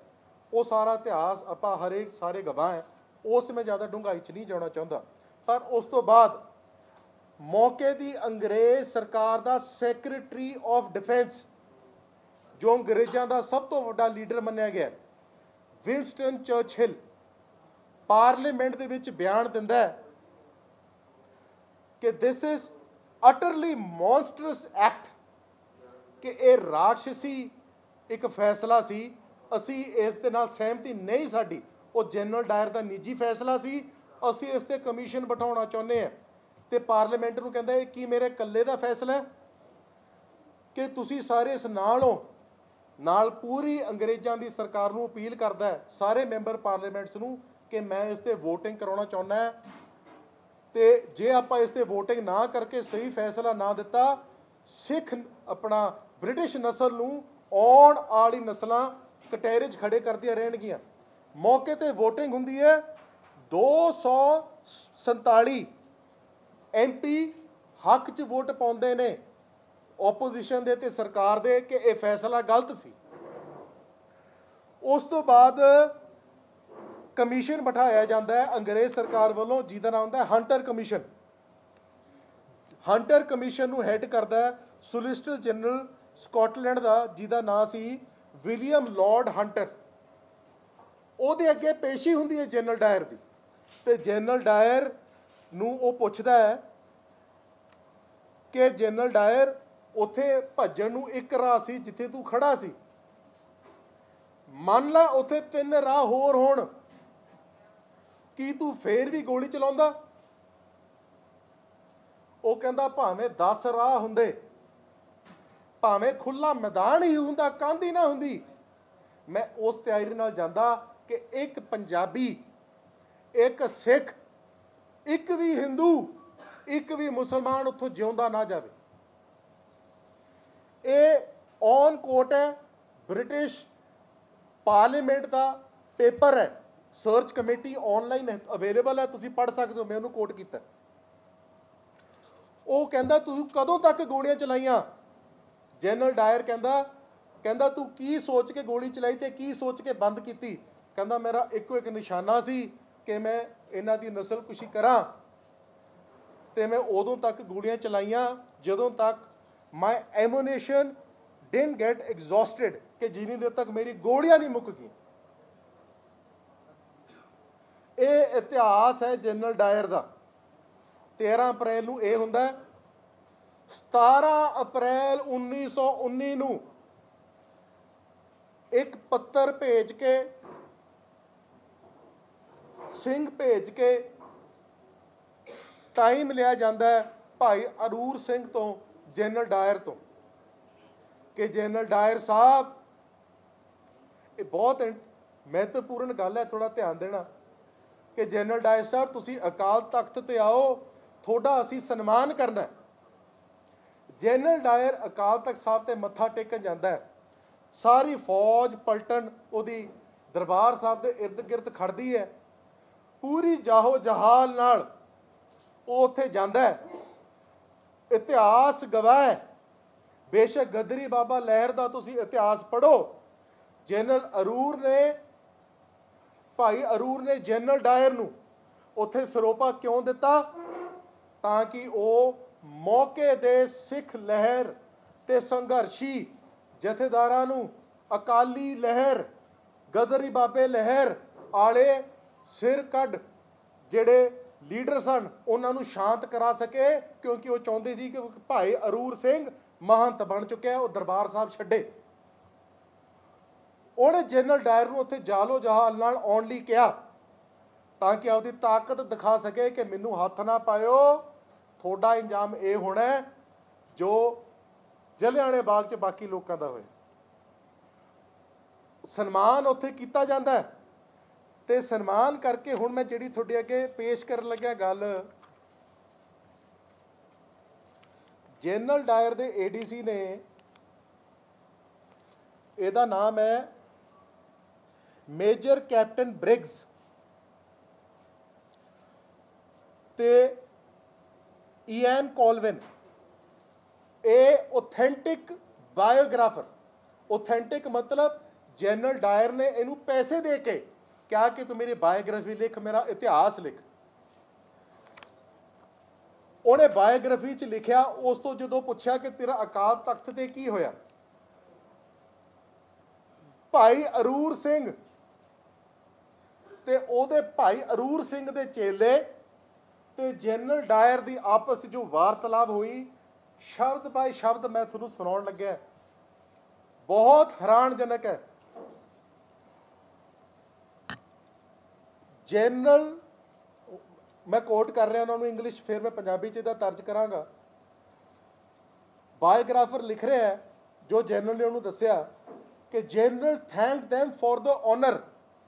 Speaker 3: ਉਹ ਸਾਰਾ ਇਤਿਹਾਸ ਆਪਾਂ ਹਰੇਕ ਸਾਰੇ ਗਵਾਹ ਹੈ, ਉਸ में ज़्यादा ਡੂੰਘਾਈ ਚ ਨਹੀਂ ਜਾਣਾ ਚਾਹੁੰਦਾ। ਪਰ ਉਸ ਤੋਂ ਬਾਅਦ मौके की अंग्रेज सरकार का सैक्रटरी ऑफ डिफेंस, जो अंग्रेज़ों का सब तो बड़ा लीडर मन्या गया, विंस्टन चर्चिल, पार्लीमेंट के विच बयान दिंदा है कि this is utterly monstrous act, कि यह राक्षसी एक फैसला सी, असी इस दे नाल सहमति नहीं साडी, वो जनरल डायर का निजी फैसला सी, असी इस ते कमीशन बिठाउणा चाहुंदे हैं। तो पार्लीमेंट नूं कहंदा है कि मेरे कल्ले का फैसला है कि तुसी सारे इस नाल हो, नाल पूरी अंग्रेज़ों की सरकार नूं अपील करदा है सारे मैंबर पार्लीमेंट्स नूं कि मैं इस ते वोटिंग कराउणा चाहुंदा है, तो जे आपां इस ते वोटिंग ना करके सही फैसला ना दिता, सिख अपना ब्रिटिश नस्ल नूं आउण वाली नस्लां कटहरे 'च खड़े करदियां रहणगीਆਂ। मौके ते वोटिंग हुंदी है, 247 MP हक च वोट पाउंदे ने ओपोजिशन दे ते सरकार दे कि यह फैसला गलत सी। उस तो बाद कमीशन बिठाया जाता है अंग्रेज सरकार वालों, जिसका नाम होंदा है हंटर कमीशन। हंटर कमीशन नूं हैड करता है सोलिसिटर जनरल स्कॉटलैंड का, जिसका नाम सी विलियम लॉर्ड हंटर। ਉਹਦੇ ਅੱਗੇ पेशी हुंदी है जनरल डायर की, तो जनरल डायर ਨੂੰ ਉਹ ਪੁੱਛਦਾ ਹੈ ਕਿ जनरल डायर ਉੱਥੇ ਭੱਜਣ ਨੂੰ ਇੱਕ ਰਾਹ ਸੀ ਜਿੱਥੇ ਤੂੰ ਖੜਾ ਸੀ, ਮੰਨ ਲਾ ਉੱਥੇ 3 ਰਾਹ ਹੋਰ ਹੋਣ, ਕੀ ਤੂੰ ਫੇਰ ਵੀ ਗੋਲੀ ਚਲਾਉਂਦਾ? ਉਹ ਕਹਿੰਦਾ ਭਾਵੇਂ 10 ਰਾਹ ਹੁੰਦੇ, ਭਾਵੇਂ ਖੁੱਲਾ ਮੈਦਾਨ ਹੀ ਹੁੰਦਾ, ਕੰਧ ਹੀ ਨਾ ਹੁੰਦੀ, ਮੈਂ ਉਸ ਤਿਆਰੀ ਨਾਲ ਜਾਂਦਾ ਕਿ ਇੱਕ ਪੰਜਾਬੀ, ਇੱਕ ਸਿੱਖ, एक भी हिंदू, एक भी मुसलमान उत्थों जिउंदा ना जावे। ये ऑन कोट है, ब्रिटिश पार्लीमेंट का पेपर है, सर्च कमेटी ऑनलाइन अवेलेबल है, तुसीं पढ़ सकते हो, मैं उन्होंने कोट किया। वो कहता तू कदों तक गोलियां चलाइयां? जनरल डायर कहता तू की सोच के गोली चलाई ते की सोच के बंद की? कहता मेरा एको एक निशाना सी कि मैं इन्हां दी नस्ल कुशी करा, तो मैं उदों तक गोलियां चलाइयां जदों तक माई एमोनेशन डिडंट गेट एग्जॉस्टेड, कि जिन्नी देर तक मेरी गोलियां नहीं मुक गई। ये इतिहास है जनरल डायर का। 13 अप्रैल नूं ये हुंदा है। 17 अप्रैल 1919 नूं एक पत्तर भेज के, सिंह भेज के टाइम लिया जाता है भाई अरूर सिंह तो, जनरल डायर तो, कि जनरल डायर साहब, ये बहुत महत्वपूर्ण गल है, थोड़ा ध्यान देना कि जनरल डायर साहब तुसी अकाल तख्त ते आओ, थोड़ा असी सन्मान करना है। जनरल डायर अकाल तख्त साहब ते मत्था टेकन जाता है, सारी फौज पलटन उहदी दरबार साहब के इर्द गिर्द खड़दी है, पूरी जाहो जहाल नाल वो उत्थे जांदा है। इतिहास गवाह है, बेशक गदरी बाबा लहर का तुसी इतिहास पढ़ो, जनरल अरूर ने, भाई अरूर ने जनरल डायर नूं उत्थे सरोपा क्यों दिता? ताकि वो मौके दे सिख लहर ते संघर्षी जथेदारां नूं, अकाली लहर, गदरी बाबे लहर आले सिर कढ़ ਜਿਹੜੇ लीडर सन उन्होंने शांत करा सके, क्योंकि वो चाहते सी कि भाई अरूर सिंह महंत बन चुके हैं, वो दरबार साहब छड्डे। उन्हें जनरल डायर नूं उत्थे जालो जहाल नाल आउण लई कहा, ताकि आपकी ताकत दिखा सके कि मैनू हथ ना पायो, थोड़ा इंजाम ये होना है जो जलियांवाले बाग च बाकी लोगों का होए। सन्मान उत्थे कीता जांदा है। ते सन्मान करके हुण मैं जिहड़ी तुहाडे अगे पेश करन लग्या गल, जनरल डायर दे एडीसी ने, इहदा नाम है मेजर कैप्टन ब्रिग्स, ते ईएन कॉलविन, ए ऑथेंटिक बायोग्राफर, ऑथेंटिक मतलब जनरल डायर ने इनू पैसे दे के क्या कि तू मेरी बायोग्राफी लिख, मेरा इतिहास लिख। उन्हें बायोग्राफी च लिखिया, उस तो जो पूछा कि तेरा अकाल तख्त ते की होया, भाई अरूर सिंह ते ओदे भाई अरूर सिंह दे चेले ते जनरल डायर दी आपस जो वार्तालाप हुई, शब्द बाय शब्द मैं तुहानूं सुणाउण लग्या, बहुत हैरानजनक है। जनरल, मैं कोट कर रहा उन्होंने इंग्लिश, फिर मैं पंजाबी च तर्ज करांगा। बायोग्राफर लिख रहा है जो जनरल ने उन्होंने दस्या कि general thank them for the honour,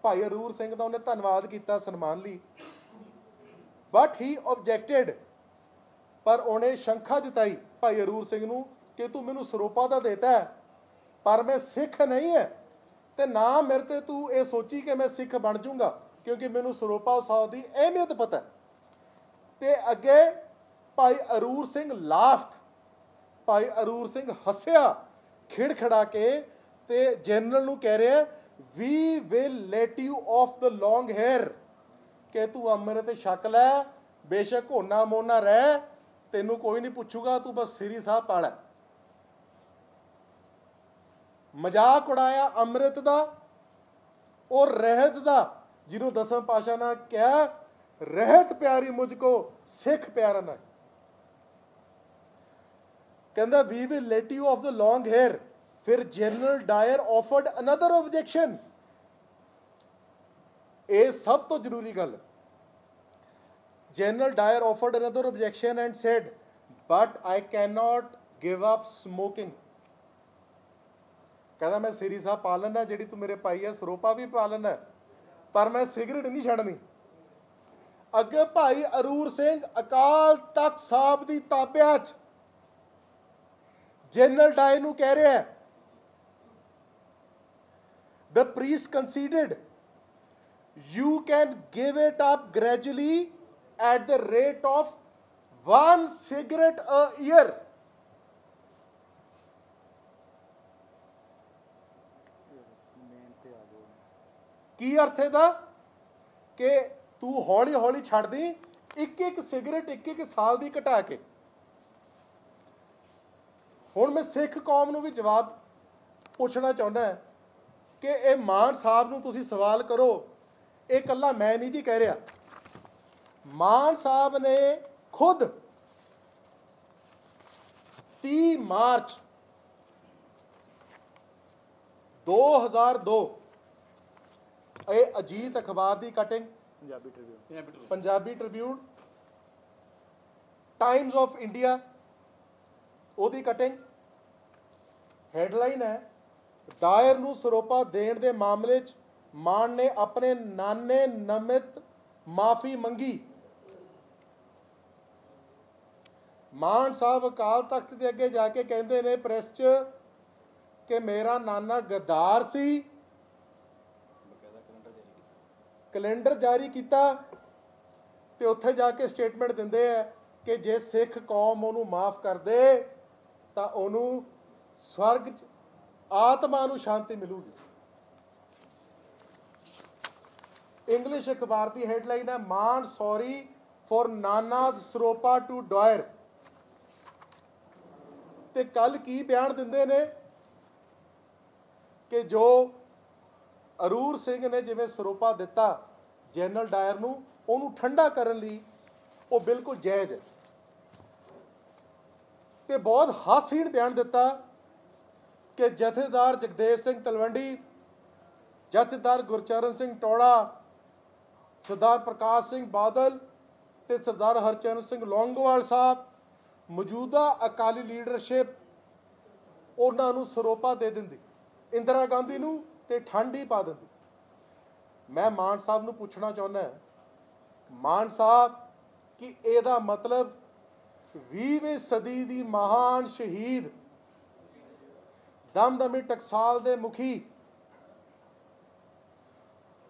Speaker 3: भाई अरूर सिंह का उन्हें धन्यवाद किया सन्मान ली, बट ही ऑब्जैक्टेड, पर उन्हें शंका जताई भाई अरूर सिंह नूं कि तू मैनू सरोपा तो देता है पर मैं सिख नहीं है, तो ना मेरे ते तू ये सोची कि मैं सिख बन जूँगा, क्योंकि मैनू सरोपा उत्सव की अहमियत पता है। ते अगे भाई अरूर सिंह लाफ्ट, भाई अरूर सिंह हस्या खिड़खड़ा के, ते जनरल नूं कह रहे we will let you off the long hair, कि तू अमरे ते शक लै, बेशक होना मोना रह, तेनू कोई नहीं पूछूगा, तू बस सिरी साह पाड़ा। मजाक उड़ाया अमृत दा और रहत दा, जिन्हों दसम पातशाह ने कहा रहत प्यारी मुझको सिख प्यारा ना, कहंदा we will let you off the long hair. फिर General Dyer offered another objection, ये सब तो जरूरी गल, General Dyer offered another objection and said but I can not give up smoking, कहता मैं सिरी साहब पा लेना, जी तू मेरे पाई है सरोपा भी पा लेना, पर मैं सिगरेट नहीं छड़नी। अगे भाई अरूर सिंह अकाल तख्त साहब की ताब्या च जनरल डायर नूं कह रहा है, the priest considered you can give it up gradually at the rate of 1 cigarette a year. की अर्थ है कि तू हौली हौली छड़ दी, एक एक सिगरेट एक एक साल की घटा के। हुण मैं सिख कौम नूं भी जवाब पूछना चाहुंदा है कि ये मान साहब नूं तुसीं सवाल करो, ये कल्ला मैं नहीं जी कह रहा, मान साहब ने खुद 30 मार्च 2002 ये अजीत अखबार की cutting, Punjabi Tribune, times of India ओदी कटिंग, हेडलाइन है डायर नूं सरोपा देण दे मामले च मान ने अपने नाने नमित माफ़ी मंगी। मान साहब अकाल तख्त के अगे जाके कहते ने प्रेस च कि मेरा नाना गद्दार सी, कैलेंडर जारी किया, तो उत्थे जाके स्टेटमेंट देंदे है कि जे सिख कौम उन्होंने माफ़ कर दे तो उन्होंने स्वर्ग च आत्मा नूं शांति मिलूगी। इंग्लिश अखबार की हेडलाइन है Mann sorry for nana's saropa to Dyer. ते कल की बयान दिंदे ने कि जो अरूर सिंह ने जिवें सरोपा दिता जनरल डायर नूं, उहनूं ठंडा करन लई वो बिल्कुल जायज़ है। ते बहुत हासहीन बयान दिता कि जथेदार जगदेव सिंह तलवंडी, जथेदार गुरचरण सिंह टोड़ा, सरदार प्रकाश सिंह बादल ते सरदार हरचरण सिंह लौंगोवाल साहब, मौजूदा अकाली लीडरशिप उन्होंने सरोपा दे दिंदी, इंदिरा गांधी नूं ਤੇ ਠੰਡ ਹੀ ਪਾ ਦਿੰਦੀ। ਮੈਂ ਮਾਨ ਸਾਹਿਬ ਨੂੰ ਪੁੱਛਣਾ ਚਾਹੁੰਦਾ, ਮਾਨ ਸਾਹਿਬ, ਕਿ ਇਹਦਾ ਮਤਲਬ 20ਵੀਂ ਸਦੀ ਦੀ ਮਹਾਨ ਸ਼ਹੀਦ ਦਮਦਮੀ ਟਕਸਾਲ ਦੇ ਮੁਖੀ,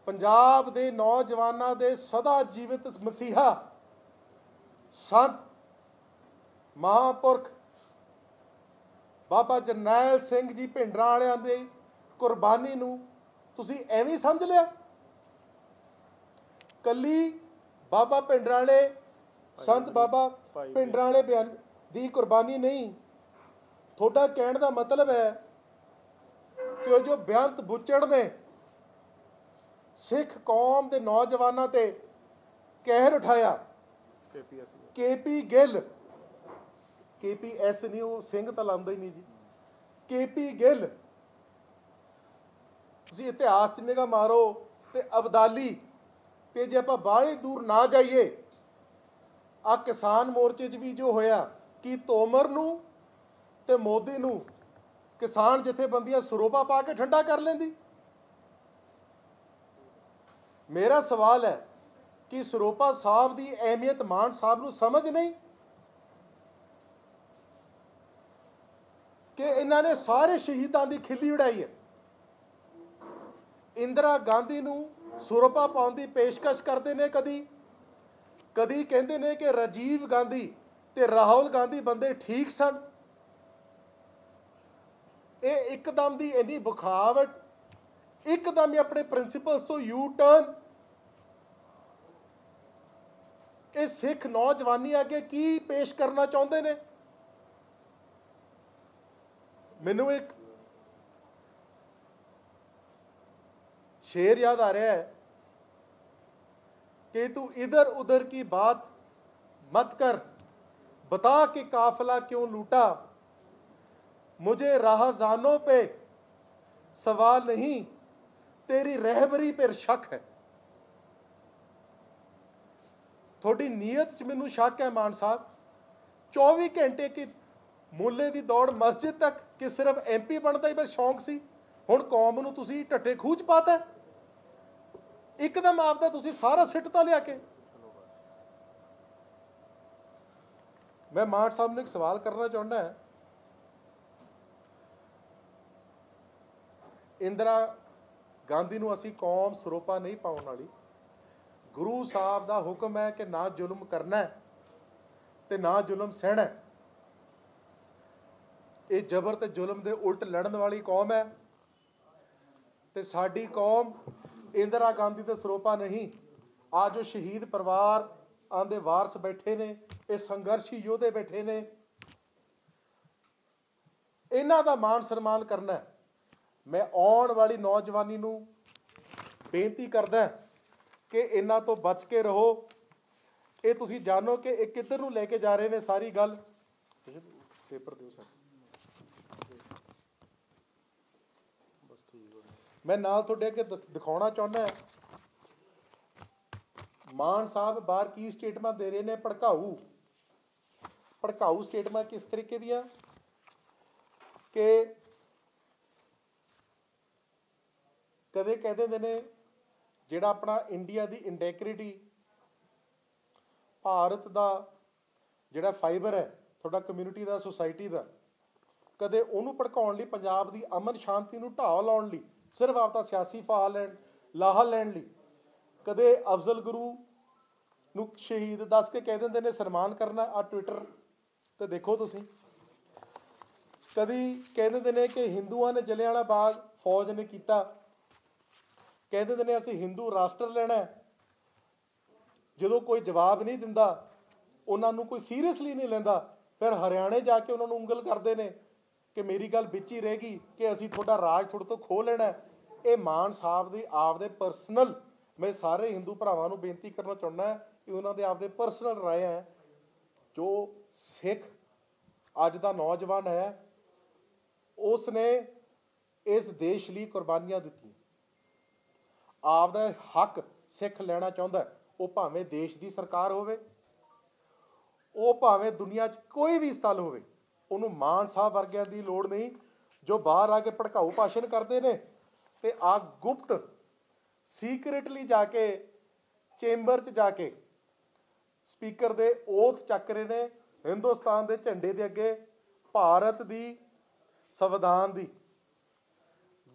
Speaker 3: ਪੰਜਾਬ ਦੇ ਨੌਜਵਾਨਾਂ ਦੇ ਸਦਾ ਜੀਵਿਤ ਮਸੀਹਾ, ਸੰਤ ਮਹਾਂਪੁਰਖ ਬਾਬਾ ਜਰਨੈਲ ਸਿੰਘ ਜੀ ਭਿੰਡਰਾਂ ਵਾਲਿਆਂ ਦੀ ਕੁਰਬਾਨੀ ਨੂੰ ਤੁਸੀਂ ਐਵੇਂ ਸਮਝ ਲਿਆ? ਕੱਲੀ ਬਾਬਾ ਭਿੰਡਰਾਂ ਵਾਲੇ, ਸੰਤ ਬਾਬਾ ਭਿੰਡਰਾਂ ਵਾਲੇ ਬਿਆਨ ਦੀ ਕੁਰਬਾਨੀ ਨਹੀਂ। ਤੁਹਾਡਾ ਕਹਿਣ ਦਾ ਮਤਲਬ ਹੈ ਕਿ ਉਹ ਜੋ ਬੇਅੰਤ ਬੁੱਚੜ ਨੇ ਸਿੱਖ ਕੌਮ ਦੇ ਨੌਜਵਾਨਾਂ ਤੇ ਕਹਿਰ ਉਠਾਇਆ, KP ਗਿੱਲ, KPS ਨਹੀਂ, ਉਹ ਸਿੰਘ ਤਾਂ ਲਾਉਂਦਾ ਹੀ ਨਹੀਂ ਜੀ, KP ਗਿੱਲ, ਤੁਸੀਂ ਇਤਿਹਾਸ 'ਚ ਨਿਗਾਹ ਮਾਰੋ ਤੇ ਅਬਦਾਲੀ ਤੇ ਜੇ ਆਪਾਂ ਬਾਹਲੀ ਦੂਰ ਨਾ ਜਾਈਏ, ਆ ਕਿਸਾਨ ਮੋਰਚੇ 'ਚ ਵੀ ਜੋ ਹੋਇਆ ਕਿ ਤੋਮਰ ਨੂੰ ਤੇ ਮੋਦੀ ਨੂੰ ਕਿਸਾਨ ਜਥੇਬੰਦੀਆਂ ਸਰੋਪਾ ਪਾ ਕੇ ਠੰਡਾ ਕਰ ਲੈਂਦੀ। ਮੇਰਾ ਸਵਾਲ ਹੈ ਕਿ ਸਰੋਪਾ ਸਾਹਿਬ ਦੀ ਅਹਿਮੀਅਤ ਮਾਨ ਸਾਹਿਬ ਨੂੰ ਸਮਝ ਨਹੀਂ ਕਿ ਇਹਨਾਂ ਨੇ ਸਾਰੇ ਸ਼ਹੀਦਾਂ ਦੀ ਖਿੱਲੀ ਉਡਾਈ ਹੈ। ਇੰਦਰਾ ਗਾਂਧੀ ਨੂੰ ਸਰੋਪਾ ਪਾਉਣ ਦੀ ਪੇਸ਼ਕਸ਼ ਕਰਦੇ ਨੇ, ਕਦੀ ਕਹਿੰਦੇ ਨੇ ਕਿ ਰਾਜੀਵ ਗਾਂਧੀ ਤੇ ਰਾਹੁਲ ਗਾਂਧੀ ਬੰਦੇ ਠੀਕ ਸਨ। ਇਹ ਇੱਕਦਮ ਦੀ ਇੰਨੀ ਬੁਖਾਵਟ, ਇੱਕਦਮ ਹੀ ਆਪਣੇ ਪ੍ਰਿੰਸੀਪਲਸ ਤੋਂ ਯੂ ਟਰਨ। ਇਹ ਸਿੱਖ ਨੌਜਵਾਨੀ ਅੱਗੇ ਕੀ ਪੇਸ਼ ਕਰਨਾ ਚਾਹੁੰਦੇ ਨੇ? ਮੈਨੂੰ ਇੱਕ शेर याद आ रहा है कि तू इधर उधर की बात मत कर, बता कि काफिला क्यों लूटा, मुझे राहजानों पे सवाल नहीं, तेरी रहबरी पर शक है। थोड़ी नीयत च मैनू शक है मान साहब। 24 घंटे की मुले की दौड़ मस्जिद तक कि सिर्फ MP बनता ही बस शौक सी, हुण कौम नूं तुसीं ढट्ठे खूह च पाता। ਇੱਕਦਮ ਆਪਦਾ ਤੁਸੀਂ ਸਾਰਾ ਸਿੱਟ ਤਾਂ ਲਿਆ ਕੇ। ਮੈਂ ਮਾਨ ਸਾਹਿਬ ਨੂੰ ਇੱਕ ਸਵਾਲ ਕਰਨਾ ਚਾਹੁੰਦਾ, ਇੰਦਰਾ ਗਾਂਧੀ ਨੂੰ ਅਸੀਂ ਕੌਮ ਸਰੋਪਾ ਨਹੀਂ ਪਾਉਣ ਵਾਲੀ। ਗੁਰੂ ਸਾਹਿਬ ਦਾ ਹੁਕਮ ਹੈ ਕਿ ਨਾ ਜ਼ੁਲਮ ਕਰਨਾ ਤੇ ਨਾ ਜ਼ੁਲਮ ਸਹਿਣਾ। ਇਹ ਜ਼ਬਰ ਤੇ ਜ਼ੁਲਮ ਦੇ ਉਲਟ ਲੜਨ ਵਾਲੀ ਕੌਮ ਹੈ ਤੇ ਸਾਡੀ ਕੌਮ ਇੰਦਰਾ ਗਾਂਧੀ ਤੇ ਸਰੋਪਾ ਨਹੀਂ। ਆ ਜੋ ਸ਼ਹੀਦ ਪਰਿਵਾਰ ਆਂਦੇ ਵਾਰਸ ਬੈਠੇ ਨੇ, ਇਹ ਸੰਘਰਸ਼ੀ ਯੋਧੇ ਬੈਠੇ ਨੇ, ਇਹਨਾਂ ਦਾ ਮਾਣ ਸਨਮਾਨ ਕਰਨਾ। ਮੈਂ ਆਉਣ ਵਾਲੀ ਨੌਜਵਾਨੀ ਨੂੰ ਬੇਨਤੀ ਕਰਦਾ ਕਿ ਇਹਨਾਂ ਤੋਂ ਬਚ ਕੇ ਰਹੋ। ਇਹ ਤੁਸੀਂ ਜਾਣੋ ਕਿ ਇਹ ਕਿੱਧਰ ਨੂੰ ਲੈ ਕੇ ਜਾ ਰਹੇ ਨੇ ਸਾਰੀ ਗੱਲ। ਪੇਪਰ ਦਿਓ ਸਰ। मैं नाल तुहाडे अगे दिखाना चाहुंदा मान साहब बाहर की स्टेटमेंट दे रहे हैं, भड़काऊ स्टेटमेंट किस तरीके दियां कि कदे कह देंदे ने जिहड़ा अपना इंडिया दी इंटैग्रिटी भारत दा जिहड़ा फाइबर है तुहाडा कम्यूनिटी दा सोसाइटी दा, कदे उहनूं भड़काउण लई पंजाब दी अमन शांति नूं ढाह लाउण लई सिर्फ आपका सियासी लाहा लैण लई कदे अफजल गुरू नूं शहीद दस के कह देंदे ने सन्मान करना। आ ट्विटर ते देखो तुसीं। कदी कह देंदे ने कि हिंदुआं ने जलियांवाला बाग फौज ने कीता, कह देंदे ने असीं हिंदू राष्ट्र लैणा। जदों कोई जवाब नहीं दिंदा, उन्हां नूं कोई सीरियसली नहीं लैंदा, फिर हरियाणे जाके उन्हां नूं उंगल करदे ने कि मेरी गल विच ही रहेगी कि असीं तुहाडा राज तुहाडे तो खो लेना। ये मान साहब दी आपदे परसनल, मैं सारे हिंदू भरावां नूं बेनती करना चाहुंदा कि उन्हां दे आपदे परसनल राय है। जो सिख अज दा नौजवान है उसने इस देश लई कुर्बानियां दित्तियां, आपदा हक सिख लैना चाहुंदा। वो भावें देश दी सरकार होवे, वो भावें दुनिया 'च कोई भी स्थल होवे, ਉਹਨੂੰ ਮਾਨ ਸਾਹਿਬ ਵਰਗਿਆਂ ਦੀ ਲੋੜ ਨਹੀਂ जो बाहर आके भड़काऊ भाषण करते हैं ਤੇ ਆ ਗੁਪਤ ਸੀਕ੍ਰੇਟਲੀ ਜਾ ਕੇ ਚੈਂਬਰ 'ਚ ਜਾ ਕੇ ਸਪੀਕਰ ਦੇ ਓਥ ਚੱਕ ਰਹੇ ਨੇ, ਹਿੰਦੁਸਤਾਨ ਦੇ ਝੰਡੇ ਦੇ ਅੱਗੇ ਭਾਰਤ ਦੀ ਸੰਵਿਧਾਨ ਦੀ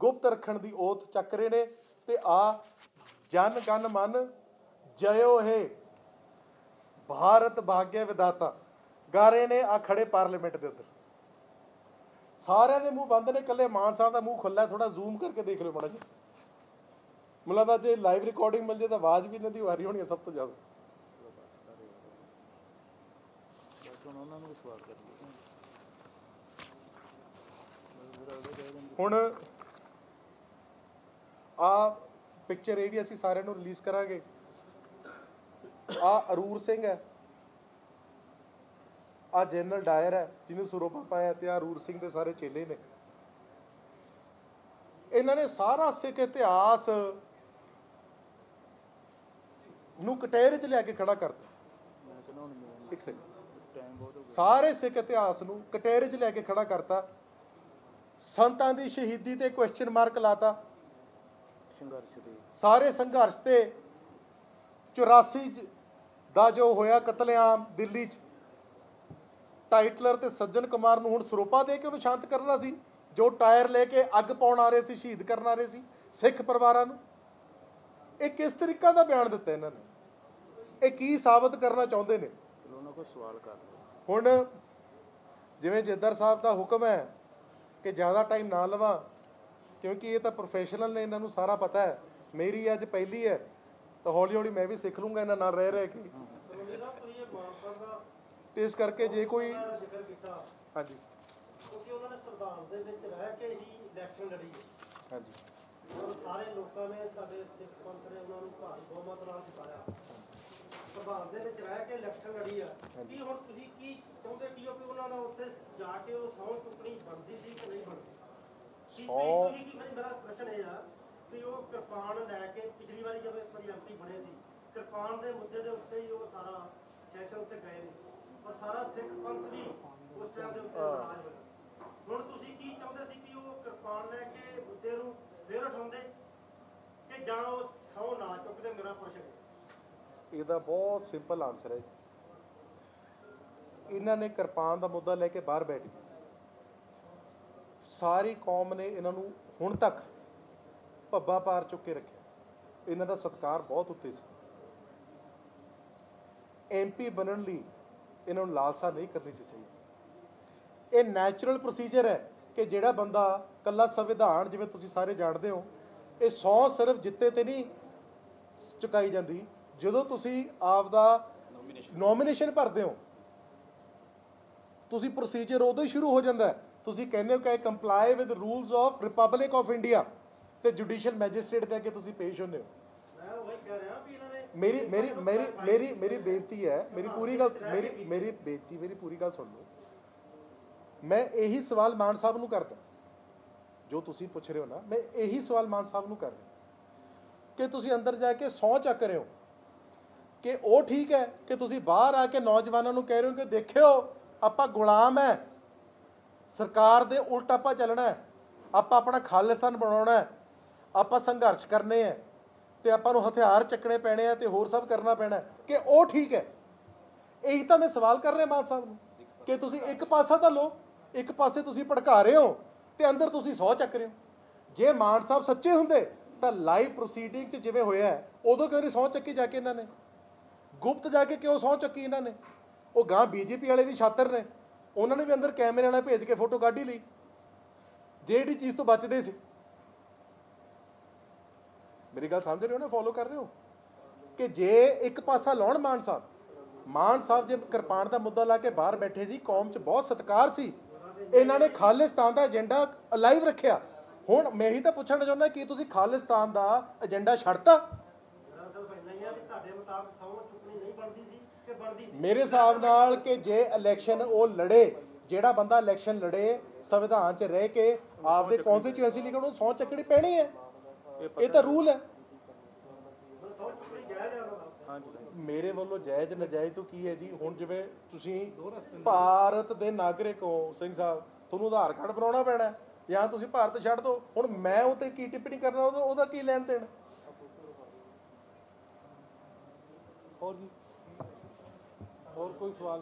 Speaker 3: ਗੁਪਤ ਰੱਖਣ ਦੀ ਓਥ ਚੱਕ ਰਹੇ ਨੇ। ਤੇ ਆ ਜਨ ਗਨ ਮਨ ਜਯੋ ਹੈ ਭਾਰਤ ਭਾਗਯ ਵਿਦਾਤਾ ਗਾ ਰਹੇ ਨੇ। ਆ ਖੜੇ ਪਾਰਲੀਮੈਂਟ ਦੇ ਉੱਧਰ ਸਾਰਿਆਂ ਦੇ ਮੂੰਹ ਬੰਦ ਨੇ, ਇਕੱਲੇ ਮਾਨ ਸਾਹਿਬ ਦਾ ਮੂੰਹ ਖੁੱਲ੍ਹਾ। ਥੋੜਾ ਜ਼ੂਮ ਕਰਕੇ ਦੇਖ ਲਿਓ ਮਾੜਾ ਜੀ। ਮੈਨੂੰ ਲੱਗਦਾ ਜੇ ਲਾਈਵ ਰਿਕਾਰਡਿੰਗ ਮਿਲ ਜੇ ਤਾਂ ਆਵਾਜ਼ ਵੀ ਇਹਨਾਂ ਦੀ ਆ ਰਹੀ ਹੋਣੀ ਹੈ ਸਭ ਤੋਂ ਜ਼ਿਆਦਾ। ਹੁਣ ਆ ਪਿਕਚਰ ਇਹ ਵੀ ਅਸੀਂ ਸਾਰਿਆਂ ਨੂੰ ਰਿਲੀਜ਼ ਕਰਾਂਗੇ। ਆ ਅਰੂਰ ਸਿੰਘ ਹੈ, ਆ ਜਨਰਲ ਡਾਇਰ ਹੈ ਜਿਹਨੇ ਸਰੋਪਾ ਪਾਇਆ, ਤੇ ਆ ਅਰੂਰ ਸਿੰਘ ਦੇ ਸਾਰੇ ਚੇਲੇ ਨੇ। ਇਹਨਾਂ ਨੇ ਸਾਰਾ ਸਿੱਖ ਇਤਿਹਾਸ ਨੂੰ ਕਟਹਿਰੇ 'ਚ ਲਿਆ ਕੇ ਖੜਾ ਕਰਤਾ। ਇੱਕ ਸੈਕਿੰਡ, ਸਾਰੇ ਸਿੱਖ ਇਤਿਹਾਸ ਨੂੰ ਕਟਹਿਰੇ 'ਚ ਲੈ ਕੇ ਖੜਾ ਕਰਤਾ। ਸੰਤਾਂ ਦੀ ਸ਼ਹੀਦੀ ਤੇ ਕੁਐਸਚਨ ਮਾਰਕ ਲਾਤਾ। ਸਾਰੇ ਸੰਘਰਸ਼ ਤੇ 84 ਦਾ ਜੋ ਹੋਇਆ ਕਤਲੇਆਮ ਦਿੱਲੀ 'ਚ, ਟਾਈਟਲਰ ਤੇ ਸੱਜਣ ਕੁਮਾਰ ਨੂੰ ਹੁਣ ਸਰੋਪਾ ਦੇ ਕੇ ਉਹਨੂੰ ਸ਼ਾਂਤ ਕਰਨਾ ਸੀ, ਜੋ ਟਾਇਰ ਲੈ ਕੇ ਅੱਗ ਪਾਉਣ ਆ ਰਹੇ ਸੀ, ਸ਼ਹੀਦ ਕਰਨ ਆ ਰਹੇ ਸੀ ਸਿੱਖ ਪਰਿਵਾਰਾਂ ਨੂੰ। ਇਹ ਕਿਸ ਤਰੀਕਾ ਦਾ ਬਿਆਨ ਦਿੱਤਾ ਇਹਨਾਂ ਨੇ? ਇਹ ਕੀ ਸਾਬਤ ਕਰਨਾ ਚਾਹੁੰਦੇ ਨੇ? ਹੁਣ ਜਿਵੇਂ ਜੱਦਰ ਸਾਹਿਬ ਦਾ ਹੁਕਮ ਹੈ ਕਿ ਜ਼ਿਆਦਾ ਟਾਈਮ ਨਾ ਲਵਾਂ, ਕਿਉਂਕਿ ਇਹ ਤਾਂ ਪ੍ਰੋਫੈਸ਼ਨਲ ਨੇ, ਇਹਨਾਂ ਨੂੰ ਸਾਰਾ ਪਤਾ ਹੈ। ਮੇਰੀ ਅੱਜ ਪਹਿਲੀ ਹੈ ਤਾਂ ਹੌਲੀ ਹੌਲੀ ਮੈਂ ਵੀ ਸਿੱਖ ਲੂੰਗਾ ਇਹਨਾਂ ਨਾਲ ਰਹਿ ਕੇ। ਤੇ ਇਸ ਕਰਕੇ ਜੇ ਕੋਈ ਹਾਂਜੀ
Speaker 4: ਕਿਉਂਕਿ ਉਹਨਾਂ ਨੇ ਸੰਵਿਧਾਨ ਦੇ ਵਿੱਚ ਰਹਿ ਕੇ ਹੀ ਇਲੈਕਸ਼ਨ ਲੜੀ ਹੈ।
Speaker 3: ਹਾਂਜੀ,
Speaker 4: ਸਾਰੇ ਲੋਕਾਂ ਨੇ ਸਾਡੇ ਸਿੱਖ ਪੰਥ ਨੇ ਉਹਨਾਂ ਨੂੰ ਭਾਰੀ ਬਹੁਮਤ ਨਾਲ ਜਿਤਾਇਆ। ਸੰਵਿਧਾਨ ਦੇ ਵਿੱਚ ਰਹਿ ਕੇ ਇਲੈਕਸ਼ਨ ਲੜੀ ਆ। ਕੀ ਹੁਣ ਤੁਸੀਂ ਕੀ ਚਾਹੁੰਦੇ ਕੀ ਹੋ ਕਿ ਉਹਨਾਂ ਨਾਲ ਉੱਥੇ ਜਾ ਕੇ ਉਹ ਸਹੁੰ ਚੁੱਕਣੀ ਬਣਦੀ ਸੀ ਕਿ ਨਹੀਂ ਬਣਦੀ? ਮੇਰਾ ਪ੍ਰਸ਼ਨ ਇਹ ਆ ਕਿ ਉਹ ਕਿਰਪਾਨ ਲੈ ਕੇ ਪਿਛਲੀ ਵਾਰੀ ਜਦੋਂ ਇੱਕ ਵਾਰੀ ਐਮਪੀ ਬਣੇ ਸੀ, ਕਿਰਪਾਨ ਦੇ ਮੁੱਦੇ ਦੇ ਉੱਤੇ ਹੀ ਉਹ ਸਾਰਾ ਸੈਸ਼ਨ ਉੱਤੇ ਗਏ ਨਹੀਂ ਸੀ, ਪਰ ਸਾਰਾ ਸਿੱਖ ਪੰਥ ਵੀ ਉਸ ਟਾਈਮ ਦੇ ਉੱਤੇ ਨਾਰਾਜ਼ ਹੋਇਆ। ਹੁਣ ਤੁਸੀਂ ਕੀ ਚਾਹੁੰਦੇ ਸੀ ਕਿ ਉਹ ਕਿਰਪਾਨ ਲੈ ਕੇ ਮੁੱਦੇ ਨੂੰ ਫੇਰ ਉਠਾਉਂਦੇ ਕਿ ਜਾਂ ਉਹ ਸਹੁੰ ਨਾ ਚੁੱਕਦੇ? ਮੇਰਾ ਪ੍ਰਸ਼ਨ
Speaker 3: ਇਹਦਾ ਬਹੁਤ ਸਿੰਪਲ ਆਨਸਰ ਹੈ। ਇਹਨਾਂ ਨੇ ਕਿਰਪਾਨ ਦਾ ਮੁੱਦਾ ਲੈ ਕੇ ਬਾਹਰ ਬੈਠ ਗਏ। ਸਾਰੀ ਕੌਮ ਨੇ ਇਹਨਾਂ ਨੂੰ ਹੁਣ ਤੱਕ ਭੱਬਾ ਪਾਰ ਚੁੱਕ ਕੇ ਰੱਖਿਆ। ਇਹਨਾਂ ਦਾ ਸਤਿਕਾਰ ਬਹੁਤ ਉੱਤੇ ਸੀ। ਐਮਪੀ ਬਣਨ ਲਈ ਇਹਨਾਂ ਨੂੰ ਲਾਲਸਾ ਨਹੀਂ ਕਰਨੀ ਸੀ ਚਾਹੀਦੀ। ਇਹ ਨੈਚੁਰਲ ਪ੍ਰੋਸੀਜਰ ਹੈ ਕਿ ਜਿਹੜਾ ਬੰਦਾ ਕੱਲਾ ਸੰਵਿਧਾਨ, ਜਿਵੇਂ ਤੁਸੀਂ ਸਾਰੇ ਜਾਣਦੇ ਹੋ, ਇਹ 100 ਸਿਰਫ ਜਿੱਤੇ ਤੇ ਨਹੀਂ ਚੁਕਾਈ ਜਾਂਦੀ। ਜਦੋਂ ਤੁਸੀਂ ਆਪਦਾ ਨੋਮੀਨੇਸ਼ਨ ਭਰਦੇ ਹੋ, ਤੁਸੀਂ ਪ੍ਰੋਸੀਜਰ ਉਦੋਂ ਹੀ ਸ਼ੁਰੂ ਹੋ ਜਾਂਦਾ ਹੈ। ਤੁਸੀਂ ਕਹਿੰਦੇ ਹੋ ਕਿ comply with rules of republic of India, ਤੇ ਜੁਡੀਸ਼ੀਅਲ ਮੈਜਿਸਟ੍ਰੇਟ ਦੇ ਅੱਗੇ ਤੁਸੀਂ ਪੇਸ਼ ਹੁੰਦੇ ਹੋ।
Speaker 4: ਮੈਂ ਉਹੀ ਕਹਿ ਰਿਹਾ ਵੀ ਇਹਨਾਂ ਨੇ
Speaker 3: ਮੇਰੀ ਬੇਨਤੀ ਹੈ, ਮੇਰੀ ਪੂਰੀ ਗੱਲ ਸੁਣ ਲਓ। ਮੈਂ ਇਹੀ ਸਵਾਲ ਮਾਨ ਸਾਹਿਬ ਨੂੰ ਕਰਦਾ, ਜੋ ਤੁਸੀਂ ਪੁੱਛ ਰਹੇ ਹੋ ਨਾ, ਮੈਂ ਇਹੀ ਸਵਾਲ ਮਾਨ ਸਾਹਿਬ ਨੂੰ ਕਰ ਰਿਹਾ ਕਿ ਤੁਸੀਂ ਅੰਦਰ ਜਾ ਕੇ ਸਹੁੰ ਚੱਕ ਰਹੇ ਹੋ ਕਿ ਉਹ ਠੀਕ ਹੈ ਕਿ ਤੁਸੀਂ ਬਾਹਰ ਆ ਕੇ ਨੌਜਵਾਨਾਂ ਨੂੰ ਕਹਿ ਰਹੇ ਹੋ ਕਿ ਦੇਖਿਓ ਆਪਾਂ ਗੁਲਾਮ ਹੈ, ਸਰਕਾਰ ਦੇ ਉਲਟ ਆਪਾਂ ਚੱਲਣਾ ਹੈ, ਆਪਾਂ ਆਪਣਾ ਖਾਲਿਸਤਾਨ ਬਣਾਉਣਾ ਹੈ, ਆਪਾਂ ਸੰਘਰਸ਼ ਕਰਨੇ ਹੈ, ਤੇ ਆਪਾਂ ਨੂੰ ਹਥਿਆਰ ਚੱਕਣੇ ਪੈਣੇ ਆ ਤੇ ਹੋਰ ਸਭ ਕਰਨਾ ਪੈਣਾ, ਕਿ ਉਹ ਠੀਕ ਹੈ? ਇਹੀ ਤਾਂ ਮੈਂ ਸਵਾਲ ਕਰ ਰਿਹਾ ਮਾਨ ਸਾਹਿਬ ਨੂੰ ਕਿ ਤੁਸੀਂ ਇੱਕ ਪਾਸਾ ਤਾਂ ਲਓ, ਇੱਕ ਪਾਸੇ ਤੁਸੀਂ ਭੜਕਾ ਰਹੇ ਹੋ ਤੇ ਅੰਦਰ ਤੁਸੀਂ ਸਹੁੰ ਚੱਕ ਰਹੇ ਹੋ। ਜੇ ਮਾਨ ਸਾਹਿਬ ਸੱਚੇ ਹੁੰਦੇ ਤਾਂ ਲਾਈਵ ਪ੍ਰੋਸੀਡਿੰਗ 'ਚ ਜਿਵੇਂ ਹੋਇਆ ਉਦੋਂ ਕਿਉਂ ਨਹੀਂ ਸਹੁੰ ਚੱਕੀ ਜਾ ਕੇ? ਇਹਨਾਂ ਨੇ ਗੁਪਤ ਜਾ ਕੇ ਕਿਉਂ ਸਹੁੰ ਚੱਕੀ? ਇਹਨਾਂ ਨੇ ਉਹ ਗਾਂ ਬੀਜੇਪੀ ਵਾਲੇ ਵੀ ਛਾਤਰ ਨੇ, ਉਹਨਾਂ ਨੇ ਵੀ ਅੰਦਰ ਕੈਮਰੇ ਵਾਲਾ ਭੇਜ ਕੇ ਫੋਟੋ ਕੱਢ ਹੀ ਲਈ, ਜਿਹੜੀ ਚੀਜ਼ ਤੋਂ ਬਚਦੇ ਸੀ। ਮੇਰੀ ਗੱਲ ਸਮਝ ਰਹੇ ਹੋ ਨਾ, ਫੋਲੋ ਕਰ ਰਹੇ ਹੋ? ਕਿ ਜੇ ਇੱਕ ਪਾਸਾ ਲਾਉਣ ਮਾਨ ਸਾਹਿਬ ਜੇ ਕਿਰਪਾਨ ਦਾ ਮੁੱਦਾ ਲਾ ਕੇ ਬਾਹਰ ਬੈਠੇ ਸੀ, ਕੌਮ 'ਚ ਬਹੁਤ ਸਤਿਕਾਰ ਸੀ, ਇਹਨਾਂ ਨੇ ਖਾਲਿਸਤਾਨ ਦਾ ਏਜੰਡਾ ਅਲਾਈਵ ਰੱਖਿਆ। ਹੁਣ ਮੈਂ ਹੀ ਤਾਂ ਪੁੱਛਣਾ ਚਾਹੁੰਦਾ ਕਿ ਤੁਸੀਂ ਖਾਲਿਸਤਾਨ ਦਾ ਏਜੰਡਾ ਛੱਡਤਾ? ਮੇਰੇ ਹਿਸਾਬ ਨਾਲ ਕਿ ਜੇ ਇਲੈਕਸ਼ਨ ਉਹ ਲੜੇ, ਜਿਹੜਾ ਬੰਦਾ ਇਲੈਕਸ਼ਨ ਲੜੇ ਸੰਵਿਧਾਨ 'ਚ ਰਹਿ ਕੇ ਆਪਦੇ ਕੌਂਸਟੀਚੁਐਂਸੀ ਲਈ, ਉਹਨੂੰ ਸਹੁੰ ਚੱਕਣੀ ਪੈਣੀ ਹੈ। ਇਹ ਤਾਂ ਰੂਲ ਹੈ। ਮੇਰੇ ਵੱਲੋਂ ਜਾਇਜ਼ ਨਜਾਇਜ਼ ਤੋਂ ਕੀ ਹੈ ਜੀ? ਹੁਣ ਜਿਵੇਂ ਤੁਸੀਂ ਭਾਰਤ ਦੇ ਨਾਗਰਿਕ ਹੋ ਸਿੰਘ ਸਾਹਿਬ, ਤੁਹਾਨੂੰ ਆਧਾਰ ਕਾਰਡ ਬਣਾਉਣਾ ਪੈਣਾ, ਜਾਂ ਤੁਸੀਂ ਭਾਰਤ ਛੱਡ ਦਿਓ। ਹੁਣ ਮੈਂ ਉਹ 'ਤੇ ਕੀ ਟਿੱਪਣੀ ਕਰਨਾ, ਉਹਦਾ ਕੀ ਲੈਣ ਦੇਣ।
Speaker 2: ਹੋਰ ਜੀ, ਹੋਰ ਕੋਈ ਸਵਾਲ?